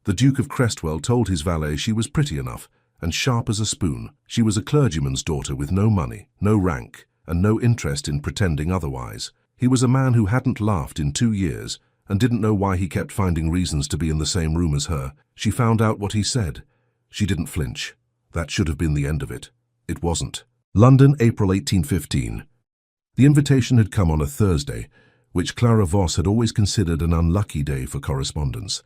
The Duke of Crestwell told his valet she was pretty enough, and sharp as a spoon. She was a clergyman's daughter with no money, no rank, and no interest in pretending otherwise. He was a man who hadn't laughed in 2 years, and didn't know why he kept finding reasons to be in the same room as her. She found out what he said. She didn't flinch. That should have been the end of it. It wasn't. London, April 1815. The invitation had come on a Thursday, which Clara Voss had always considered an unlucky day for correspondence.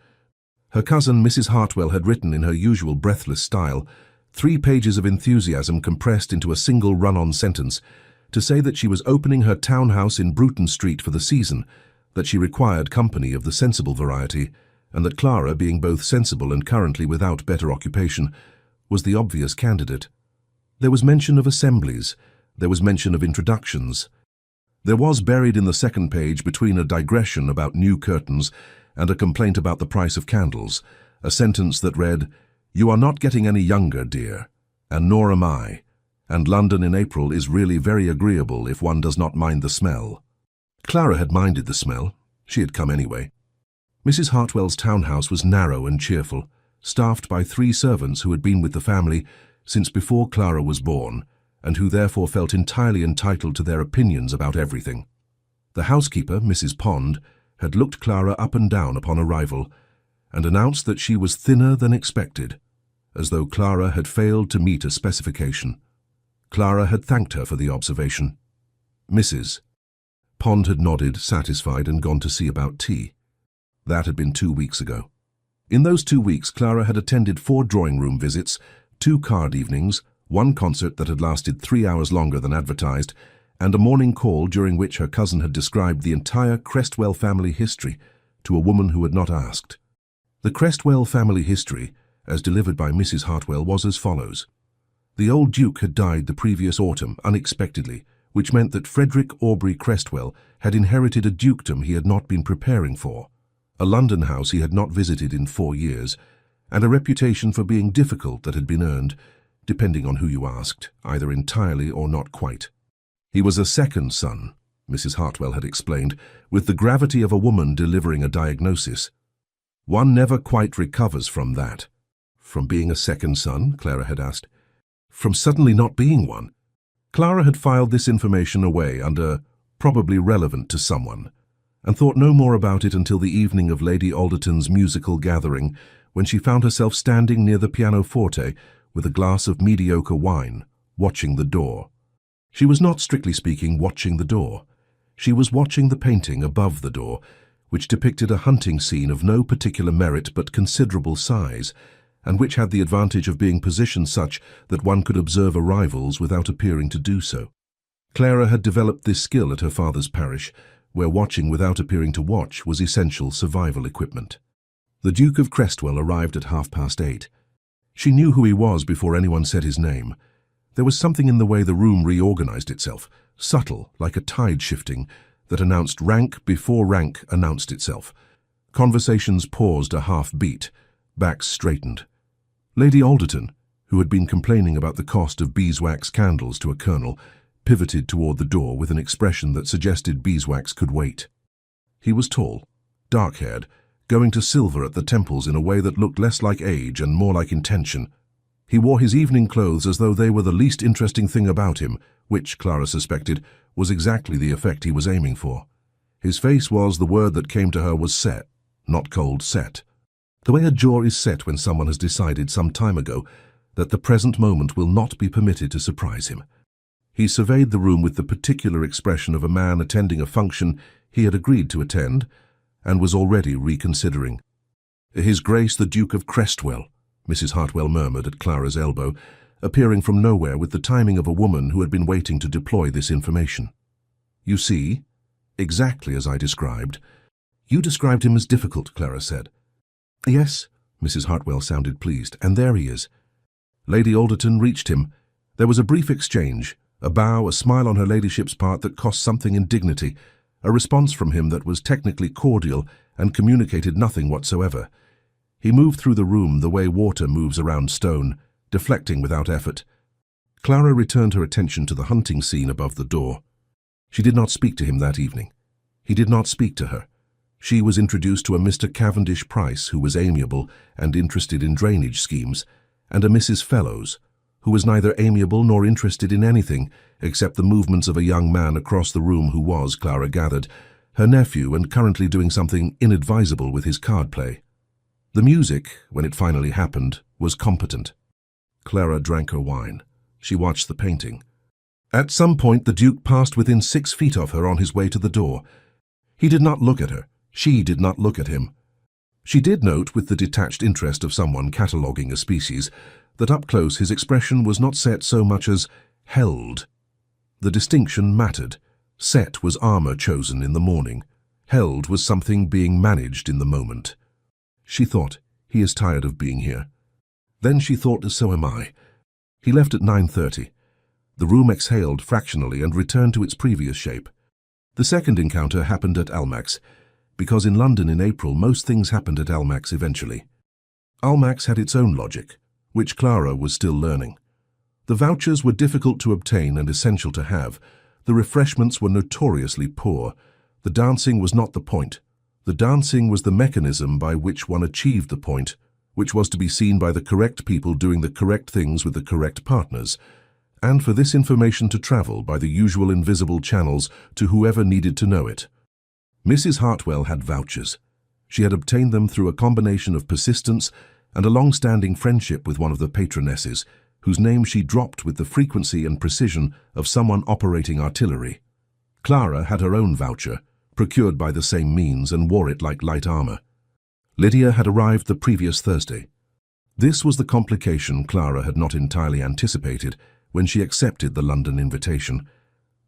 Her cousin, Mrs. Hartwell, had written in her usual breathless style 3 pages of enthusiasm compressed into a single run-on sentence to say that she was opening her townhouse in Bruton Street for the season, that she required company of the sensible variety, and that Clara, being both sensible and currently without better occupation, was the obvious candidate. There was mention of assemblies. There was mention of introductions. There was buried in the second page, between a digression about new curtains and a complaint about the price of candles, a sentence that read, "You are not getting any younger, dear, and nor am I, and London in April is really very agreeable if one does not mind the smell." Clara had minded the smell. She had come anyway. Mrs. Hartwell's townhouse was narrow and cheerful, staffed by 3 servants who had been with the family since before Clara was born, and who therefore felt entirely entitled to their opinions about everything. The housekeeper, Mrs. Pond, had looked Clara up and down upon arrival, and announced that she was thinner than expected, as though Clara had failed to meet a specification. Clara had thanked her for the observation. Mrs. Pond had nodded, satisfied, and gone to see about tea. That had been 2 weeks ago. In those 2 weeks, Clara had attended 4 drawing-room visits, 2 card evenings, 1 concert that had lasted 3 hours longer than advertised, and a morning call during which her cousin had described the entire Crestwell family history to a woman who had not asked. The Crestwell family history, as delivered by Mrs. Hartwell, was as follows. The old Duke had died the previous autumn, unexpectedly, which meant that Frederick Aubrey Crestwell had inherited a dukedom he had not been preparing for, a London house he had not visited in 4 years, and a reputation for being difficult that had been earned, depending on who you asked, either entirely or not quite. He was a second son, Mrs. Hartwell had explained, with the gravity of a woman delivering a diagnosis. One never quite recovers from that. From being a second son, Clara had asked. From suddenly not being one. Clara had filed this information away under probably relevant to someone, and thought no more about it until the evening of Lady Alderton's musical gathering, when she found herself standing near the pianoforte with a glass of mediocre wine, watching the door. She was not, strictly speaking, watching the door. She was watching the painting above the door, which depicted a hunting scene of no particular merit but considerable size, and which had the advantage of being positioned such that one could observe arrivals without appearing to do so. Clara had developed this skill at her father's parish, where watching without appearing to watch was essential survival equipment. The Duke of Crestwell arrived at 8:30. She knew who he was before anyone said his name. There was something in the way the room reorganized itself, subtle, like a tide shifting, that announced rank before rank announced itself. Conversations paused a half-beat, backs straightened. Lady Alderton, who had been complaining about the cost of beeswax candles to a colonel, pivoted toward the door with an expression that suggested beeswax could wait. He was tall, dark-haired, going to silver at the temples in a way that looked less like age and more like intention. He wore his evening clothes as though they were the least interesting thing about him, which, Clara suspected, was exactly the effect he was aiming for. His face was, the word that came to her was set, not cold, set. The way a jaw is set when someone has decided some time ago that the present moment will not be permitted to surprise him. He surveyed the room with the particular expression of a man attending a function he had agreed to attend and was already reconsidering. "His Grace the Duke of Crestwell," Mrs. Hartwell murmured at Clara's elbow, appearing from nowhere with the timing of a woman who had been waiting to deploy this information. "You see, exactly as I described." "You described him as difficult," Clara said. "Yes," Mrs. Hartwell sounded pleased, "and there he is." Lady Alderton reached him. There was a brief exchange, a bow, a smile on her ladyship's part that cost something in dignity, a response from him that was technically cordial and communicated nothing whatsoever. He moved through the room the way water moves around stone, deflecting without effort. Clara returned her attention to the hunting scene above the door. She did not speak to him that evening. He did not speak to her. She was introduced to a Mr. Cavendish Price, who was amiable and interested in drainage schemes, and a Mrs. Fellows, who was neither amiable nor interested in anything except the movements of a young man across the room who was, Clara gathered, her nephew and currently doing something inadvisable with his card play. The music, when it finally happened, was competent. Clara drank her wine. She watched the painting. At some point the Duke passed within 6 feet of her on his way to the door. He did not look at her. She did not look at him. She did note, with the detached interest of someone cataloguing a species, that up close his expression was not set so much as held. The distinction mattered. Set was armor chosen in the morning. Held was something being managed in the moment. She thought, he is tired of being here. Then she thought, so am I. He left at 9:30. The room exhaled fractionally and returned to its previous shape. The second encounter happened at Almack's, because in London in April most things happened at Almack's eventually. Almack's had its own logic, which Clara was still learning. The vouchers were difficult to obtain and essential to have. The refreshments were notoriously poor. The dancing was not the point. The dancing was the mechanism by which one achieved the point, which was to be seen by the correct people doing the correct things with the correct partners, and for this information to travel by the usual invisible channels to whoever needed to know it. Mrs. Hartwell had vouchers. She had obtained them through a combination of persistence and a long-standing friendship with one of the patronesses, whose name she dropped with the frequency and precision of someone operating artillery. Clara had her own voucher, procured by the same means, and wore it like light armor. Lydia had arrived the previous Thursday. This was the complication Clara had not entirely anticipated when she accepted the London invitation.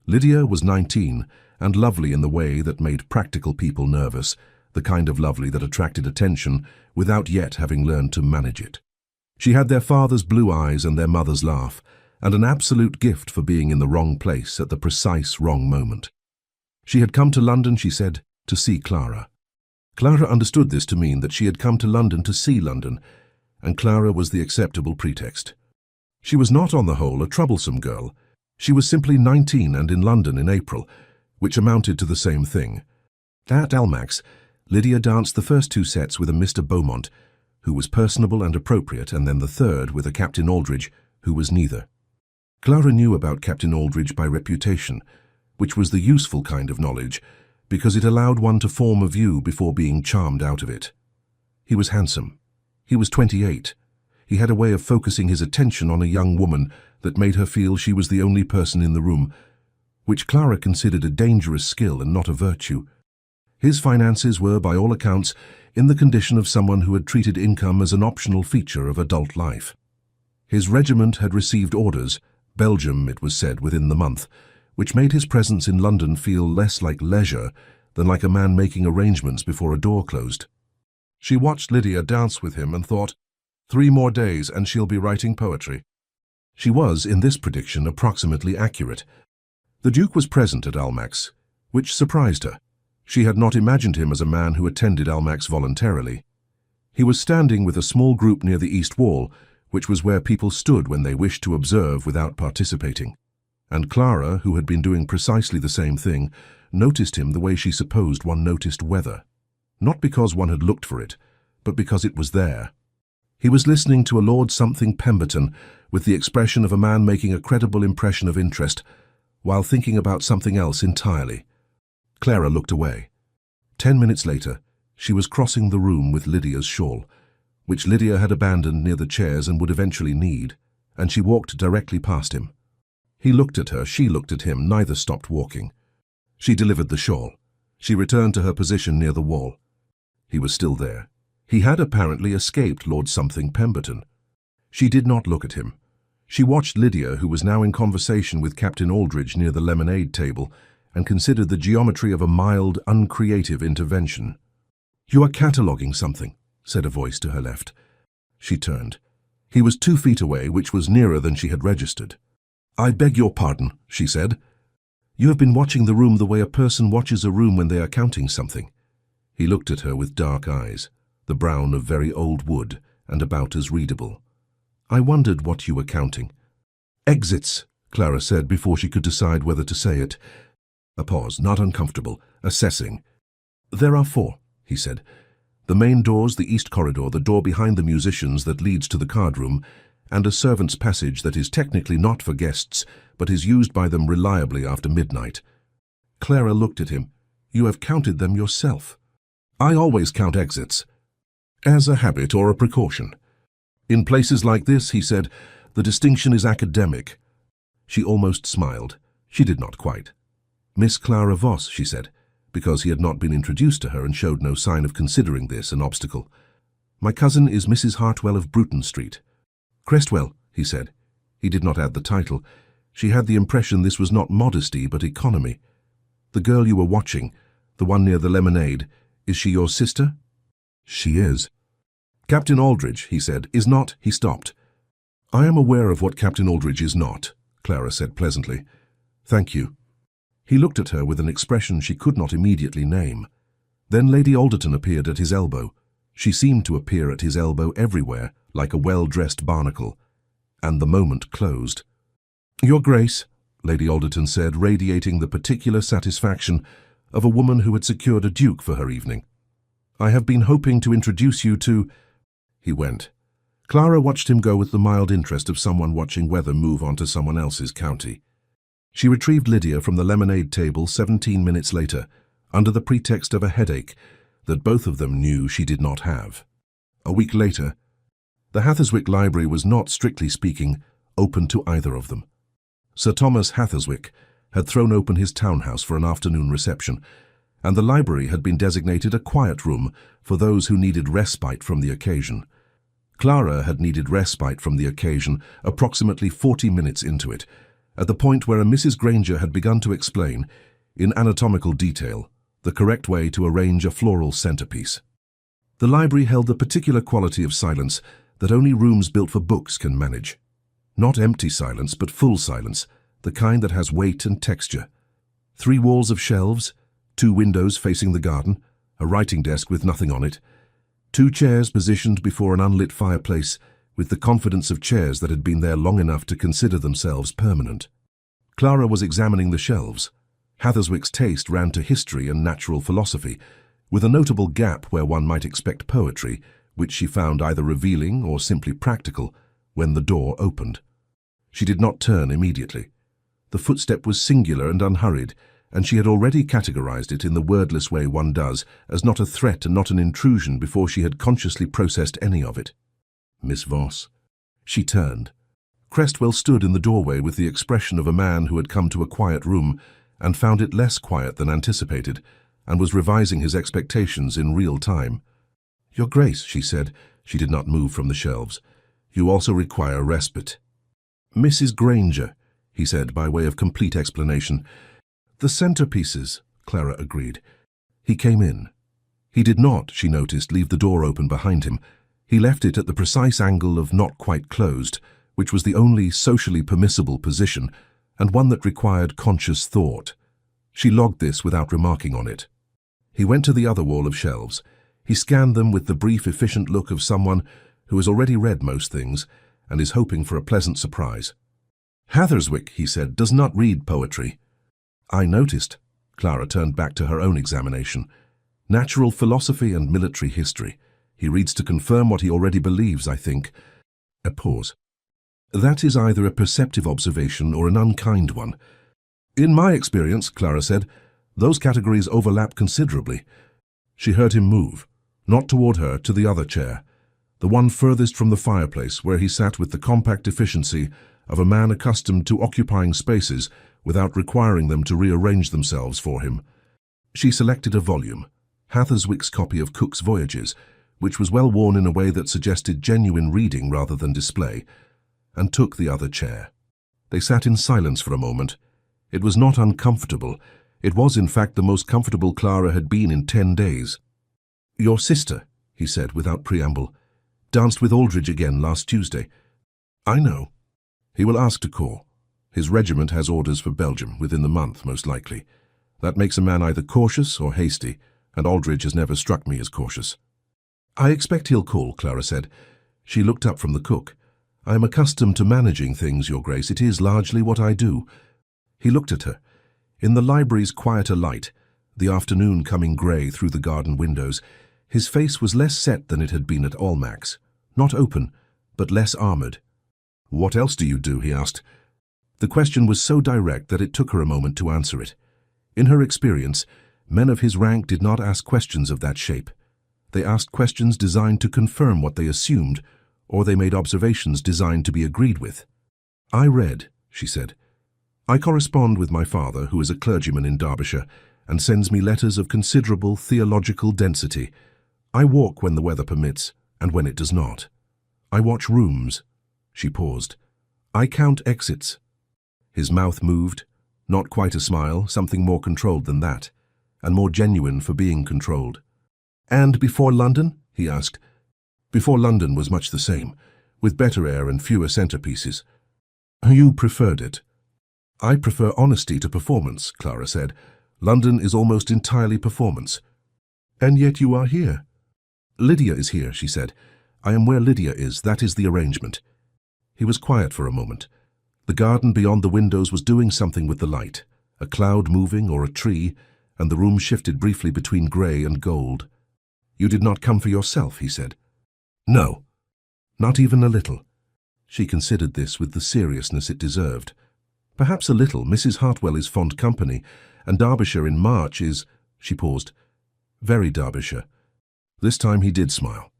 Lydia was 19 and lovely in the way that made practical people nervous, the kind of lovely that attracted attention without yet having learned to manage it. She had their father's blue eyes and their mother's laugh, and an absolute gift for being in the wrong place at the precise wrong moment. She had come to London, she said, to see Clara. Clara understood this to mean that she had come to London to see London, and Clara was the acceptable pretext. She was not, on the whole, a troublesome girl. She was simply 19 and in London in April, which amounted to the same thing. At Almack's, Lydia danced the first 2 sets with a Mr. Beaumont, who was personable and appropriate, and then the third with a Captain Aldridge, who was neither. Clara knew about Captain Aldridge by reputation, which was the useful kind of knowledge, because it allowed one to form a view before being charmed out of it. He was handsome. He was 28. He had a way of focusing his attention on a young woman that made her feel she was the only person in the room, which Clara considered a dangerous skill and not a virtue. His finances were, by all accounts, in the condition of someone who had treated income as an optional feature of adult life. His regiment had received orders, Belgium, it was said, within the month, which made his presence in London feel less like leisure than like a man making arrangements before a door closed. She watched Lydia dance with him and thought, 3 more days and she'll be writing poetry. She was, in this prediction, approximately accurate. The Duke was present at Almack's, which surprised her. She had not imagined him as a man who attended Almack's voluntarily. He was standing with a small group near the east wall, which was where people stood when they wished to observe without participating. And Clara, who had been doing precisely the same thing, noticed him the way she supposed one noticed weather. Not because one had looked for it, but because it was there. He was listening to a Lord something Pemberton with the expression of a man making a credible impression of interest, while thinking about something else entirely. Clara looked away. 10 minutes later, she was crossing the room with Lydia's shawl, which Lydia had abandoned near the chairs and would eventually need, and she walked directly past him. He looked at her, she looked at him, neither stopped walking. She delivered the shawl. She returned to her position near the wall. He was still there. He had apparently escaped Lord something Pemberton. She did not look at him. She watched Lydia, who was now in conversation with Captain Aldridge near the lemonade table, and considered the geometry of a mild, uncreative intervention. "You are cataloguing something," said a voice to her left. She turned. He was 2 feet away, which was nearer than she had registered. "I beg your pardon," she said. "You have been watching the room the way a person watches a room when they are counting something." He looked at her with dark eyes, the brown of very old wood and about as readable. "I wondered what you were counting." "Exits," Clara said before she could decide whether to say it. A pause, not uncomfortable, assessing. "There are 4. he said. "The main doors, the east corridor, the door behind the musicians that leads to the card room, and a servant's passage that is technically not for guests, but is used by them reliably after midnight." Clara looked at him. "You have counted them yourself." "I always count exits. As a habit or a precaution. In places like this," he said, "the distinction is academic." She almost smiled. She did not quite. "Miss Clara Voss," she said, because he had not been introduced to her and showed no sign of considering this an obstacle. "My cousin is Mrs. Hartwell of Bruton Street." "Crestwell," he said. He did not add the title. She had the impression this was not modesty but economy. "The girl you were watching, the one near the lemonade, is she your sister?" "She is." "Captain Aldridge," he said, "is not—" He stopped. "I am aware of what Captain Aldridge is not," Clara said pleasantly. "Thank you." He looked at her with an expression she could not immediately name. Then Lady Alderton appeared at his elbow. She seemed to appear at his elbow everywhere, like a well-dressed barnacle. And the moment closed. "Your Grace," Lady Alderton said, radiating the particular satisfaction of a woman who had secured a duke for her evening. "I have been hoping to introduce you to—" He went. Clara watched him go with the mild interest of someone watching weather move on to someone else's county. She retrieved Lydia from the lemonade table 17 minutes later, under the pretext of a headache that both of them knew she did not have. A week later, the Hatherswick Library was not, strictly speaking, open to either of them. Sir Thomas Hatherswick had thrown open his townhouse for an afternoon reception, and the library had been designated a quiet room for those who needed respite from the occasion. Clara had needed respite from the occasion approximately 40 minutes into it, at the point where a Mrs. Granger had begun to explain, in anatomical detail, the correct way to arrange a floral centerpiece. The library held the particular quality of silence that only rooms built for books can manage. Not empty silence, but full silence, the kind that has weight and texture. 3 walls of shelves, 2 windows facing the garden, a writing desk with nothing on it, 2 chairs positioned before an unlit fireplace, with the confidence of chairs that had been there long enough to consider themselves permanent. Clara was examining the shelves. Hatherswick's taste ran to history and natural philosophy, with a notable gap where one might expect poetry, which she found either revealing or simply practical, when the door opened. She did not turn immediately. The footstep was singular and unhurried, and she had already categorized it in the wordless way one does, as not a threat and not an intrusion before she had consciously processed any of it. "Miss Voss." She turned. Crestwell stood in the doorway with the expression of a man who had come to a quiet room and found it less quiet than anticipated, and was revising his expectations in real time. "Your Grace," she said. She did not move from the shelves. "You also require respite." "Mrs. Granger," he said by way of complete explanation. "The centerpieces," Clara agreed. He came in. He did not, she noticed, leave the door open behind him. He left it at the precise angle of not quite closed, which was the only socially permissible position, and one that required conscious thought. She logged this without remarking on it. He went to the other wall of shelves. He scanned them with the brief, efficient look of someone who has already read most things and is hoping for a pleasant surprise. "Hatherswick," he said, "does not read poetry." "I noticed." Clara turned back to her own examination. "Natural philosophy and military history. He reads to confirm what he already believes, I think." A pause. "That is either a perceptive observation or an unkind one." "In my experience," Clara said, "those categories overlap considerably." She heard him move, not toward her, to the other chair, the one furthest from the fireplace, where he sat with the compact efficiency of a man accustomed to occupying spaces without requiring them to rearrange themselves for him. She selected a volume, Hatherswick's copy of Cook's Voyages, which was well worn in a way that suggested genuine reading rather than display, and took the other chair. They sat in silence for a moment. It was not uncomfortable. It was, in fact, the most comfortable Clara had been in 10 days. "Your sister," he said without preamble, "danced with Aldridge again last Tuesday." "I know." "He will ask to call. His regiment has orders for Belgium within the month, most likely. That makes a man either cautious or hasty, and Aldridge has never struck me as cautious." "I expect he'll call," Clara said. She looked up from the cook. "I am accustomed to managing things, Your Grace. It is largely what I do." He looked at her. In the library's quieter light, the afternoon coming grey through the garden windows. His face was less set than it had been at Almack's. Not open, but less armoured. "What else do you do?" he asked. The question was so direct that it took her a moment to answer it. In her experience, men of his rank did not ask questions of that shape. They asked questions designed to confirm what they assumed, or they made observations designed to be agreed with. "I read," she said. "I correspond with my father, who is a clergyman in Derbyshire, and sends me letters of considerable theological density. I walk when the weather permits, and when it does not. I watch rooms." She paused. "I count exits." His mouth moved, not quite a smile, something more controlled than that, and more genuine for being controlled. "And before London?" he asked. "Before London was much the same, with better air and fewer centrepieces." "You preferred it." "I prefer honesty to performance," Clara said. "London is almost entirely performance." "And yet you are here." "Lydia is here," she said. "I am where Lydia is. That is the arrangement." He was quiet for a moment. The garden beyond the windows was doing something with the light, a cloud moving or a tree, and the room shifted briefly between grey and gold. "You did not come for yourself," he said. "No, not even a little." She considered this with the seriousness it deserved. "Perhaps a little. Mrs. Hartwell is fond company, and Derbyshire in March is—" She paused. "Very Derbyshire." This time he did smile.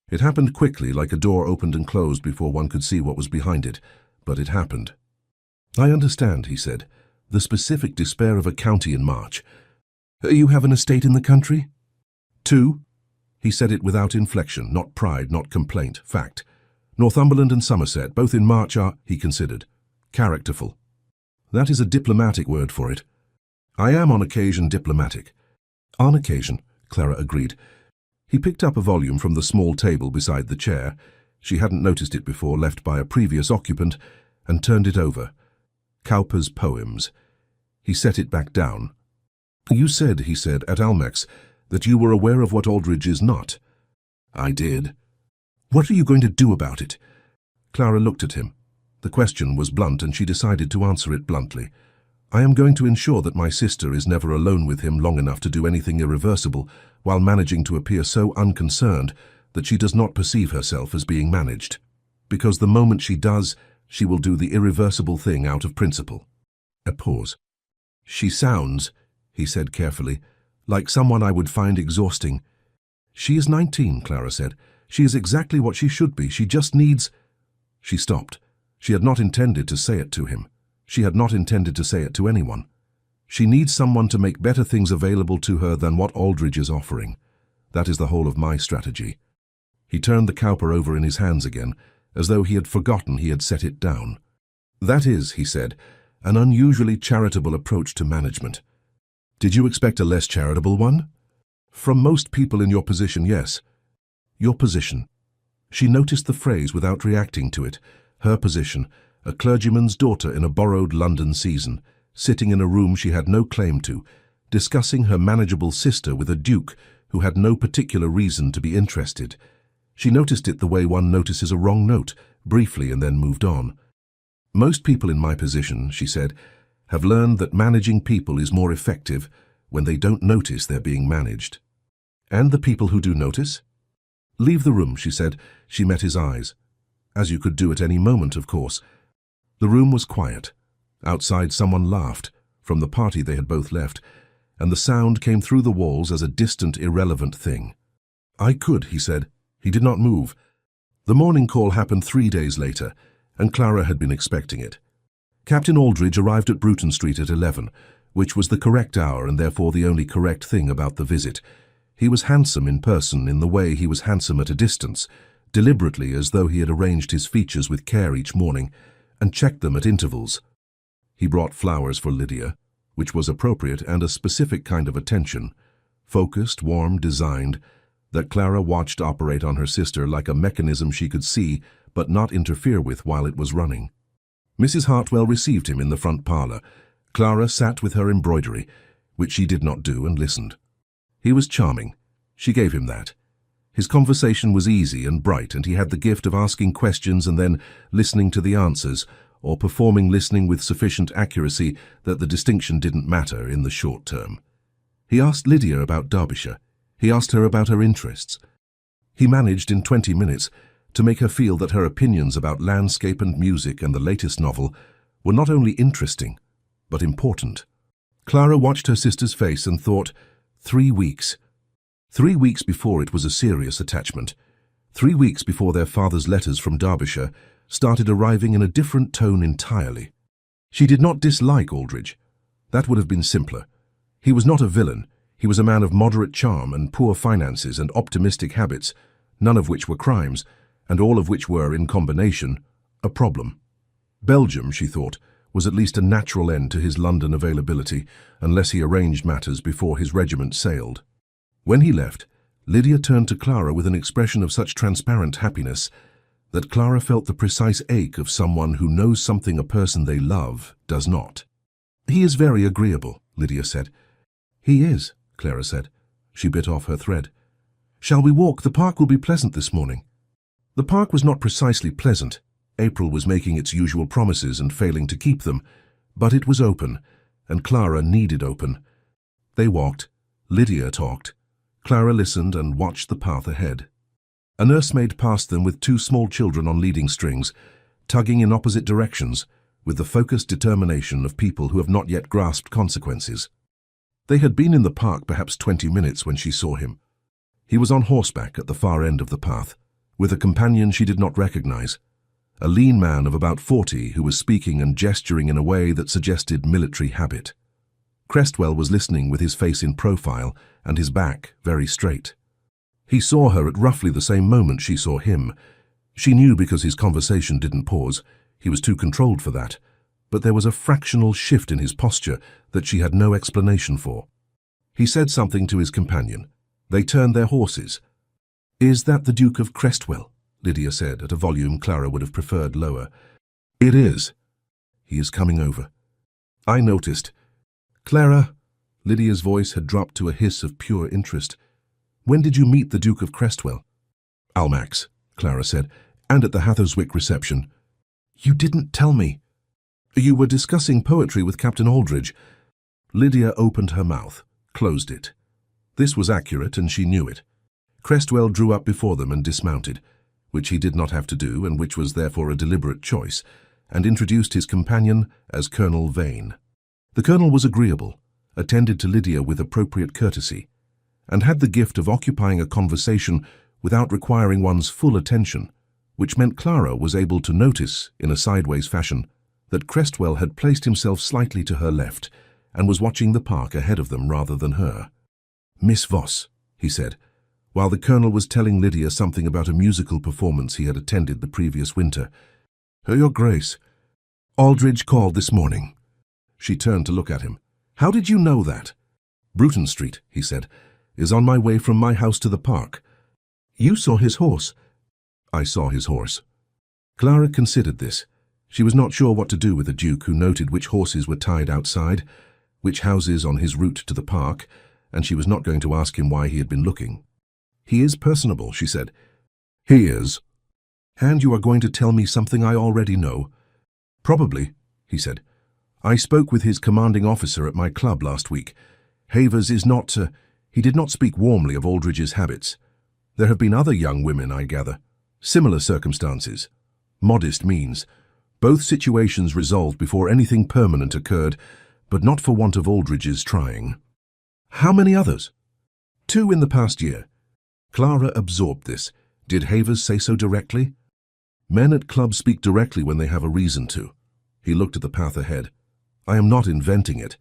It happened quickly, like a door opened and closed before one could see what was behind it, but it happened. "I understand," he said, "the specific despair of a county in March. You have an estate in the country?" "Two." He said it without inflection, not pride, not complaint, fact. "Northumberland and Somerset, both in March are," he considered, "characterful." "That is a diplomatic word for it." "I am on occasion diplomatic." "On occasion," Clara agreed. He picked up a volume from the small table beside the chair. She hadn't noticed it before, left by a previous occupant, and turned it over. Cowper's Poems. He set it back down. "You said," he said, "at Almack's, that you were aware of what Aldridge is not." "I did." "What are you going to do about it?" Clara looked at him. The question was blunt, and she decided to answer it bluntly. "I am going to ensure that my sister is never alone with him long enough to do anything irreversible, while managing to appear so unconcerned that she does not perceive herself as being managed. Because the moment she does, she will do the irreversible thing out of principle." A pause. "She sounds," he said carefully, "like someone I would find exhausting." "She is 19, Clara said. "She is exactly what she should be. She just needs—" She stopped. She had not intended to say it to him. She had not intended to say it to anyone. "She needs someone to make better things available to her than what Aldridge is offering. That is the whole of my strategy." He turned the Cowper over in his hands again, as though he had forgotten he had set it down. "That is," he said, "an unusually charitable approach to management." "Did you expect a less charitable one?" "From most people in your position, yes." "Your position." She noticed the phrase without reacting to it. Her position, a clergyman's daughter in a borrowed London season, sitting in a room she had no claim to, discussing her manageable sister with a duke who had no particular reason to be interested. She noticed it the way one notices a wrong note, briefly, and then moved on. "Most people in my position," she said, "have learned that managing people is more effective when they don't notice they're being managed." "And the people who do notice?" "Leave the room," she said. She met his eyes. "As you could do at any moment, of course." The room was quiet. Outside someone laughed, from the party they had both left, and the sound came through the walls as a distant, irrelevant thing. "I could," he said. He did not move. The morning call happened 3 days later, and Clara had been expecting it. Captain Aldridge arrived at Bruton Street at 11, which was the correct hour and therefore the only correct thing about the visit. He was handsome in person in the way he was handsome at a distance, deliberately, as though he had arranged his features with care each morning and checked them at intervals. He brought flowers for Lydia, which was appropriate, and a specific kind of attention, focused, warm, designed, that Clara watched operate on her sister like a mechanism she could see but not interfere with while it was running. Mrs. Hartwell received him in the front parlour. Clara sat with her embroidery, which she did not do, and listened. He was charming. She gave him that. His conversation was easy and bright, and he had the gift of asking questions and then listening to the answers, or performing listening with sufficient accuracy that the distinction didn't matter in the short term. He asked Lydia about Derbyshire. He asked her about her interests. He managed in 20 minutes to make her feel that her opinions about landscape and music and the latest novel were not only interesting, but important. Clara watched her sister's face and thought, 3 weeks. 3 weeks before it was a serious attachment. 3 weeks before their father's letters from Derbyshire started arriving in a different tone entirely. She did not dislike Aldridge. That would have been simpler. He was not a villain. He was a man of moderate charm and poor finances and optimistic habits, none of which were crimes, and all of which were, in combination, a problem. Belgium, she thought, was at least a natural end to his London availability, unless he arranged matters before his regiment sailed. When he left, Lydia turned to Clara with an expression of such transparent happiness that Clara felt the precise ache of someone who knows something a person they love does not. "He is very agreeable," Lydia said. "He is," Clara said. She bit off her thread. "Shall we walk? The park will be pleasant this morning." The park was not precisely pleasant. April was making its usual promises and failing to keep them, but it was open, and Clara needed open. They walked. Lydia talked. Clara listened and watched the path ahead. A nursemaid passed them with 2 small children on leading strings, tugging in opposite directions, with the focused determination of people who have not yet grasped consequences. They had been in the park perhaps 20 minutes when she saw him. He was on horseback at the far end of the path, with a companion she did not recognize, a lean man of about 40 who was speaking and gesturing in a way that suggested military habit. Crestwell was listening with his face in profile and his back very straight. He saw her at roughly the same moment she saw him. She knew because his conversation didn't pause. He was too controlled for that. But there was a fractional shift in his posture that she had no explanation for. He said something to his companion. They turned their horses. "Is that the Duke of Crestwell?" Lydia said at a volume Clara would have preferred lower. "It is. He is coming over. I noticed. Clara," Lydia's voice had dropped to a hiss of pure interest. "When did you meet the Duke of Crestwell?" "Almack's," Clara said, "and at the Hatherswick reception." "You didn't tell me." "You were discussing poetry with Captain Aldridge." Lydia opened her mouth, closed it. This was accurate, and she knew it. Crestwell drew up before them and dismounted, which he did not have to do and which was therefore a deliberate choice, and introduced his companion as Colonel Vane. The colonel was agreeable, attended to Lydia with appropriate courtesy, and had the gift of occupying a conversation without requiring one's full attention, which meant Clara was able to notice, in a sideways fashion, that Crestwell had placed himself slightly to her left and was watching the park ahead of them rather than her. "Miss Voss," he said, while the colonel was telling Lydia something about a musical performance he had attended the previous winter. "Your Grace, Aldridge called this morning." She turned to look at him. "How did you know that?" "Bruton Street," he said, "is on my way from my house to the park." "You saw his horse?" "I saw his horse." Clara considered this. She was not sure what to do with a duke who noted which horses were tied outside, which houses on his route to the park, and she was not going to ask him why he had been looking. "He is personable," she said. "He is." "And you are going to tell me something I already know?" "Probably," he said. "I spoke with his commanding officer at my club last week. Havers is not... He did not speak warmly of Aldridge's habits. There have been other young women, I gather. Similar circumstances. Modest means. Both situations resolved before anything permanent occurred, but not for want of Aldridge's trying." "How many others?" "2 in the past year." Clara absorbed this. Did Havers say so directly? Men at clubs speak directly when they have a reason to. He looked at the path ahead. "I am not inventing it."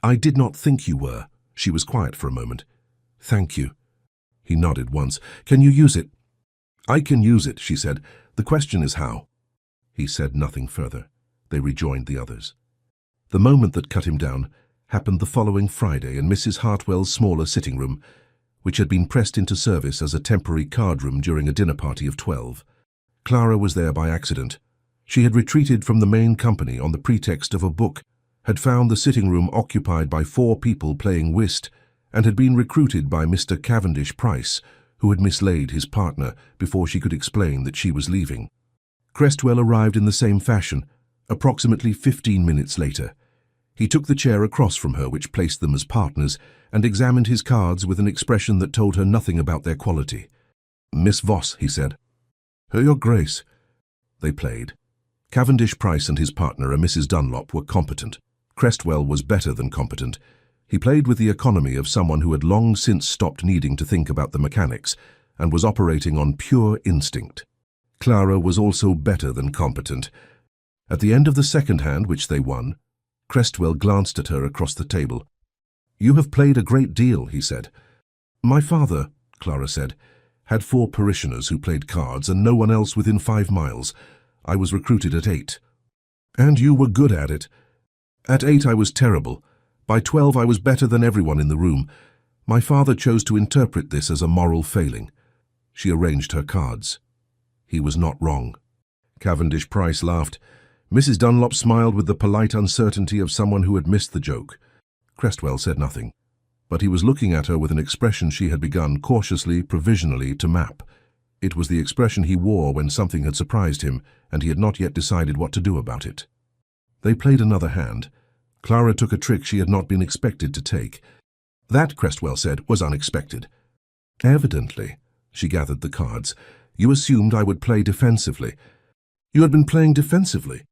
"I did not think you were." She was quiet for a moment. "Thank you." He nodded once. "Can you use it?" "I can use it," she said. "The question is how." He said nothing further. They rejoined the others. The moment that cut him down happened the following Friday in Mrs. Hartwell's smaller sitting room, which had been pressed into service as a temporary card room during a dinner party of 12. Clara was there by accident. She had retreated from the main company on the pretext of a book, had found the sitting room occupied by 4 people playing whist, and had been recruited by Mr. Cavendish Price, who had mislaid his partner before she could explain that she was leaving. Crestwell arrived in the same fashion, approximately 15 minutes later. He took the chair across from her which placed them as partners and examined his cards with an expression that told her nothing about their quality. "Miss Voss," he said. "Your Grace." They played. Cavendish Price and his partner, a Mrs. Dunlop, were competent. Crestwell was better than competent. He played with the economy of someone who had long since stopped needing to think about the mechanics and was operating on pure instinct. Clara was also better than competent. At the end of the second hand, which they won, Crestwell glanced at her across the table. "You have played a great deal," he said. "My father," Clara said, "had 4 parishioners who played cards and no one else within 5 miles. I was recruited at 8. And you were good at it. At 8 I was terrible. By 12 I was better than everyone in the room. My father chose to interpret this as a moral failing." She arranged her cards. He was not wrong. Cavendish Price laughed. Mrs. Dunlop smiled with the polite uncertainty of someone who had missed the joke. Crestwell said nothing, but he was looking at her with an expression she had begun cautiously, provisionally, to map. It was the expression he wore when something had surprised him, and he had not yet decided what to do about it. They played another hand. Clara took a trick she had not been expected to take. That, Crestwell said, was unexpected. "Evidently," she gathered the cards, "you assumed I would play defensively." "You had been playing defensively?"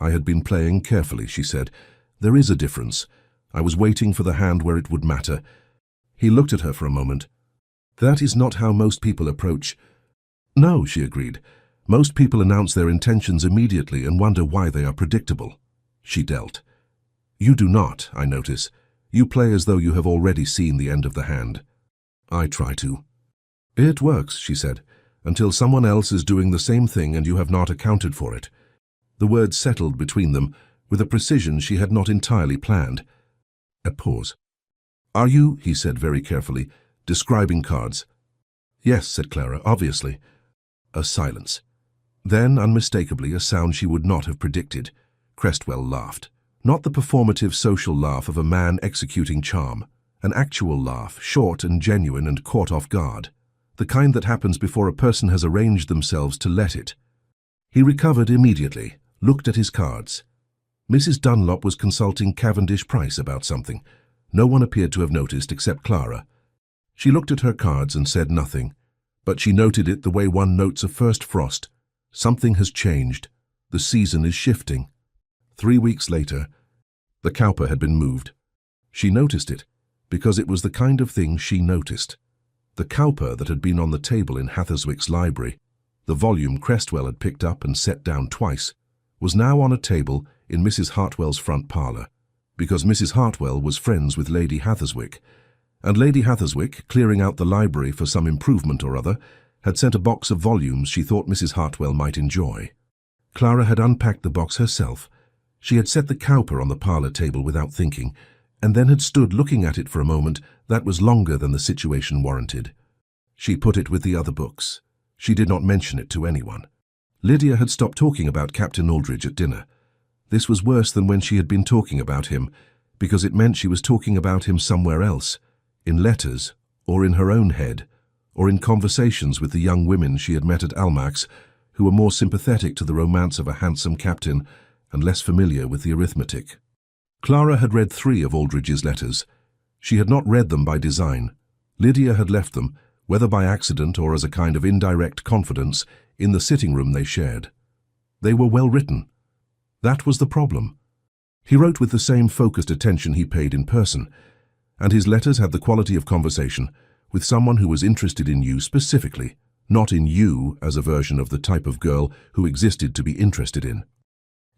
"I had been playing carefully," she said. "There is a difference. I was waiting for the hand where it would matter." He looked at her for a moment. "That is not how most people approach." "No," she agreed. "Most people announce their intentions immediately and wonder why they are predictable." She dealt. "You do not, I notice. You play as though you have already seen the end of the hand." "I try to." "It works," she said, "until someone else is doing the same thing and you have not accounted for it." The words settled between them with a precision she had not entirely planned. A pause. "Are you," he said very carefully, "describing cards?" "Yes," said Clara, "obviously." A silence. Then, unmistakably, a sound she would not have predicted. Crestwell laughed. Not the performative social laugh of a man executing charm. An actual laugh, short and genuine and caught off guard. The kind that happens before a person has arranged themselves to let it. He recovered immediately, looked at his cards. Mrs. Dunlop was consulting Cavendish Price about something. No one appeared to have noticed except Clara. She looked at her cards and said nothing, but she noted it the way one notes a first frost. Something has changed. The season is shifting. 3 weeks later, the cowper had been moved. She noticed it, because it was the kind of thing she noticed. The cowper that had been on the table in Hatherswick's library, the volume Crestwell had picked up and set down twice, was now on a table in Mrs. Hartwell's front parlour, because Mrs. Hartwell was friends with Lady Hatherswick, and Lady Hatherswick, clearing out the library for some improvement or other, had sent a box of volumes she thought Mrs. Hartwell might enjoy. Clara had unpacked the box herself. She had set the cowper on the parlour table without thinking, and then had stood looking at it for a moment that was longer than the situation warranted. She put it with the other books. She did not mention it to anyone. Lydia had stopped talking about Captain Aldridge at dinner. This was worse than when she had been talking about him, because it meant she was talking about him somewhere else, in letters, or in her own head, or in conversations with the young women she had met at Almack's, who were more sympathetic to the romance of a handsome captain and less familiar with the arithmetic. Clara had read 3 of Aldridge's letters. She had not read them by design. Lydia had left them, whether by accident or as a kind of indirect confidence, in the sitting room they shared. They were well written. That was the problem. He wrote with the same focused attention he paid in person, and his letters had the quality of conversation with someone who was interested in you specifically, not in you as a version of the type of girl who existed to be interested in.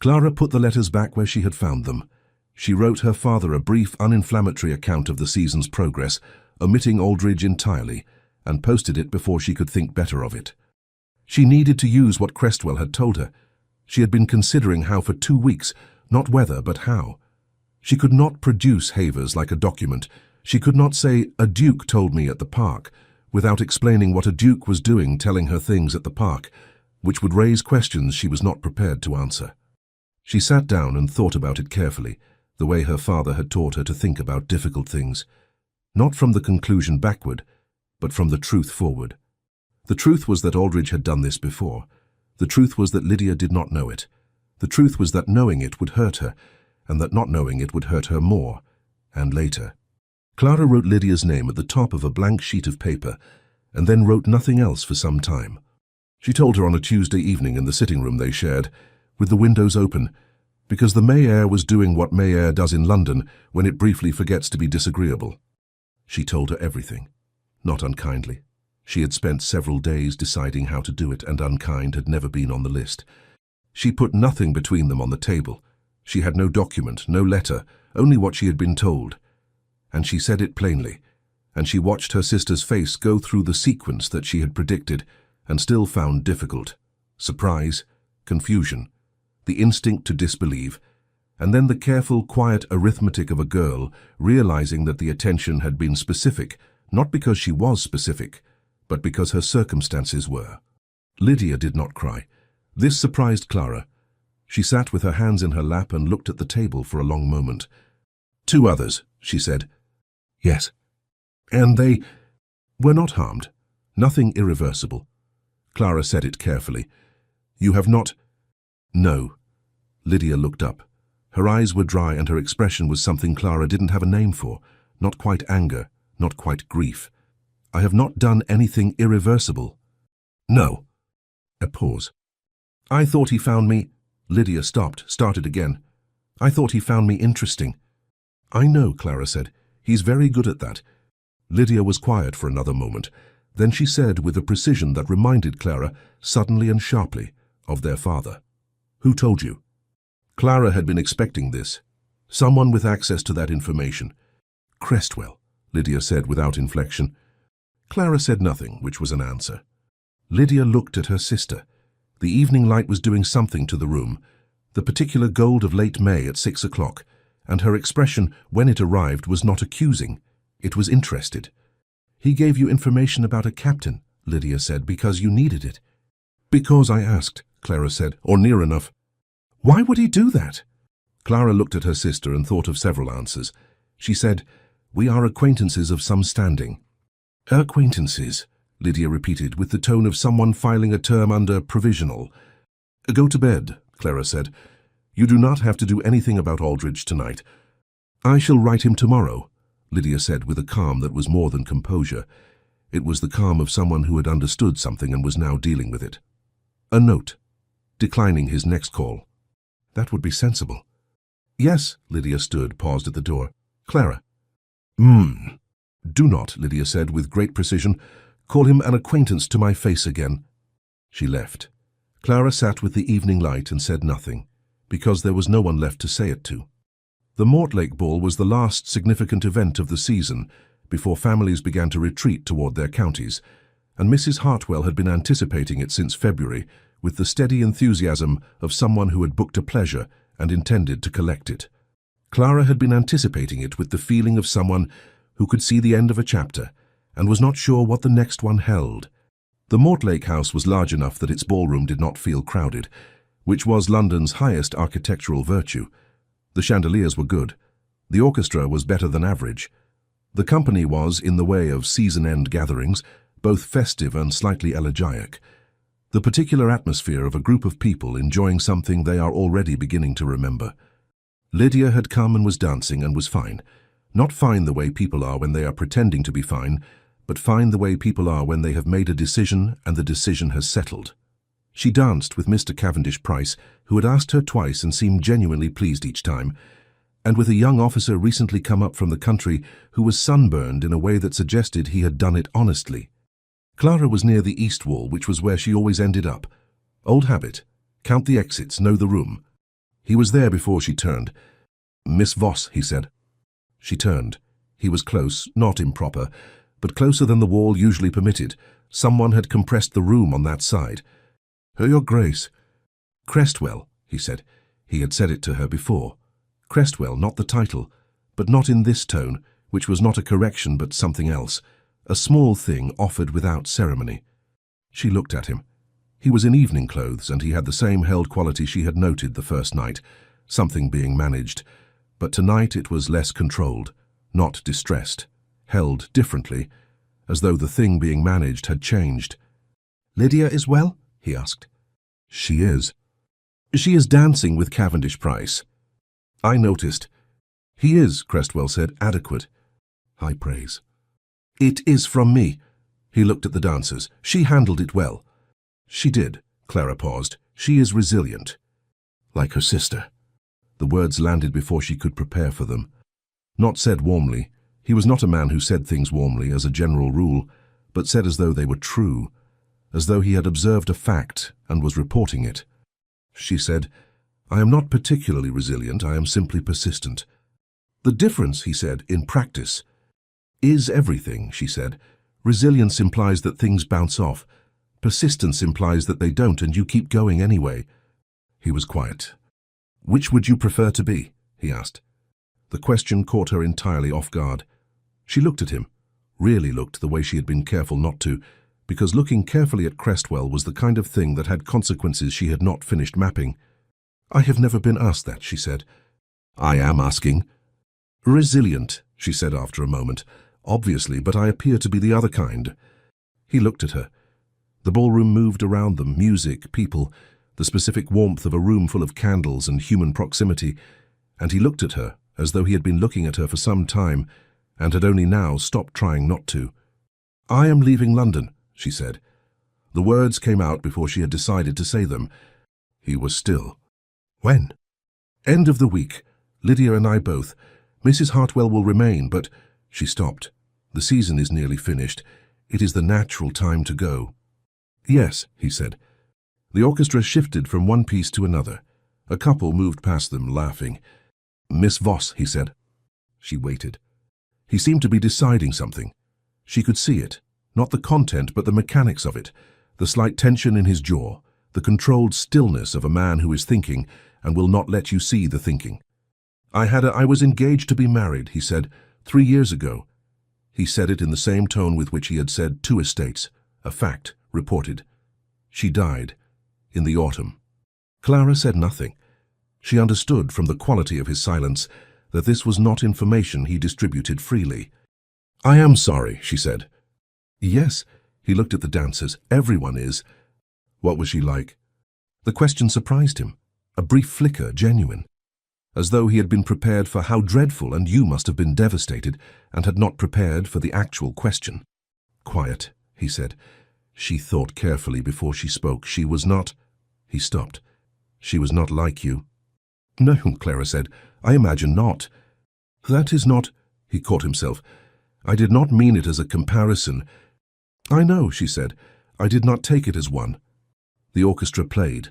Clara put the letters back where she had found them. She wrote her father a brief, uninflammatory account of the season's progress, omitting Aldridge entirely, and posted it before she could think better of it. She needed to use what Crestwell had told her. She had been considering how for 2 weeks, not whether but how. She could not produce Havers like a document. She could not say, "A duke told me at the park," without explaining what a duke was doing telling her things at the park, which would raise questions she was not prepared to answer. She sat down and thought about it carefully, the way her father had taught her to think about difficult things, not from the conclusion backward, but from the truth forward. The truth was that Aldridge had done this before. The truth was that Lydia did not know it. The truth was that knowing it would hurt her, and that not knowing it would hurt her more, and later. Clara wrote Lydia's name at the top of a blank sheet of paper, and then wrote nothing else for some time. She told her on a Tuesday evening in the sitting room they shared, with the windows open, because the Heir was doing what Heir does in London when it briefly forgets to be disagreeable. She told her everything, not unkindly. She had spent several days deciding how to do it, and unkind had never been on the list. She put nothing between them on the table. She had no document, no letter, only what she had been told. And she said it plainly, and she watched her sister's face go through the sequence that she had predicted and still found difficult. Surprise, confusion, the instinct to disbelieve, and then the careful, quiet arithmetic of a girl realizing that the attention had been specific, not because she was specific, but because her circumstances were. Lydia did not cry. This surprised Clara. She sat with her hands in her lap and looked at the table for a long moment. 2 others, she said. Yes. And they were not harmed. Nothing irreversible. Clara said it carefully. You have not... No. Lydia looked up. Her eyes were dry and her expression was something Clara didn't have a name for. Not quite anger, not quite grief. I have not done anything irreversible. No. A pause. I thought he found me... Lydia stopped, started again. I thought he found me interesting. I know, Clara said. He's very good at that. Lydia was quiet for another moment. Then she said with a precision that reminded Clara, suddenly and sharply, of their father. Who told you? Clara had been expecting this. Someone with access to that information. Crestwell, Lydia said without inflection. Clara said nothing, which was an answer. Lydia looked at her sister. The evening light was doing something to the room, the particular gold of late May at 6 o'clock, and her expression when it arrived was not accusing. It was interested. He gave you information about a captain, Lydia said, because you needed it. Because I asked, Clara said, or near enough. Why would he do that? Clara looked at her sister and thought of several answers. She said, We are acquaintances of some standing. Acquaintances, Lydia repeated with the tone of someone filing a term under provisional. Go to bed, Clara said. You do not have to do anything about Aldridge tonight. I shall write him tomorrow, Lydia said with a calm that was more than composure. It was the calm of someone who had understood something and was now dealing with it. A note, declining his next call. That would be sensible. Yes, Lydia stood, paused at the door. Clara. Do not, Lydia said with great precision, call him an acquaintance to my face again. She left. Clara sat with the evening light and said nothing, because there was no one left to say it to. The Mortlake Ball was the last significant event of the season, before families began to retreat toward their counties, and Mrs. Hartwell had been anticipating it since February with the steady enthusiasm of someone who had booked a pleasure and intended to collect it. Clara had been anticipating it with the feeling of someone who could see the end of a chapter and was not sure what the next one held. The Mortlake house was large enough that its ballroom did not feel crowded, which was London's highest architectural virtue. The chandeliers were good. The orchestra was better than average. The company was, in the way of season-end gatherings, both festive and slightly elegiac. The particular atmosphere of a group of people enjoying something they are already beginning to remember. Lydia had come and was dancing and was fine. Not fine the way people are when they are pretending to be fine, but fine the way people are when they have made a decision and the decision has settled. She danced with Mr. Cavendish Price, who had asked her twice and seemed genuinely pleased each time, and with a young officer recently come up from the country who was sunburned in a way that suggested he had done it honestly. Clara was near the east wall, which was where she always ended up. Old habit. Count the exits, know the room. He was there before she turned. Miss Voss, he said. She turned. He was close, not improper, but closer than the wall usually permitted. Someone had compressed the room on that side. Your Grace. Crestwell, he said. He had said it to her before. Crestwell, not the title, but not in this tone, which was not a correction but something else. A small thing offered without ceremony. She looked at him. He was in evening clothes, and he had the same held quality she had noted the first night, something being managed. But tonight it was less controlled, not distressed, held differently, as though the thing being managed had changed. Lydia is well? He asked. She is. She is dancing with Cavendish Price. I noticed. He is, Crestwell said, adequate. High praise. It is from me. He looked at the dancers. She handled it well. She did. Clara paused. She is resilient. Like her sister. The words landed before she could prepare for them. Not said warmly. He was not a man who said things warmly as a general rule, but said as though they were true, as though he had observed a fact and was reporting it. She said, I am not particularly resilient, I am simply persistent. The difference, he said, in practice, is everything, she said. Resilience implies that things bounce off. Persistence implies that they don't and you keep going anyway. He was quiet. Which would you prefer to be? He asked. The question caught her entirely off guard. She looked at him, really looked the way she had been careful not to, because looking carefully at Crestwell was the kind of thing that had consequences she had not finished mapping. I have never been asked that, she said. I am asking. Resilient, she said after a moment. Obviously, but I appear to be the other kind. He looked at her. The ballroom moved around them, music, people, the specific warmth of a room full of candles and human proximity, and he looked at her as though he had been looking at her for some time and had only now stopped trying not to. I am leaving London, she said. The words came out before she had decided to say them. He was still. When? End of the week. Lydia and I both. Mrs. Hartwell will remain, but... She stopped. The season is nearly finished. It is the natural time to go. Yes, he said. The orchestra shifted from one piece to another. A couple moved past them, laughing. Miss Voss, he said. She waited. He seemed to be deciding something. She could see it, not the content but the mechanics of it, the slight tension in his jaw, the controlled stillness of a man who is thinking and will not let you see the thinking. I was engaged to be married, he said, 3 years ago. He said it in the same tone with which he had said 2 estates, a fact, reported. She died, in the autumn. Clara said nothing. She understood from the quality of his silence that this was not information he distributed freely. I am sorry, she said. Yes, he looked at the dancers. Everyone is. What was she like? The question surprised him. A brief flicker, genuine. As though he had been prepared for how dreadful and you must have been devastated and had not prepared for the actual question. Quiet, he said. She thought carefully before she spoke. She was not... He stopped. She was not like you. No, Clara said. I imagine not. That is not... He caught himself. I did not mean it as a comparison. I know, she said. I did not take it as one. The orchestra played.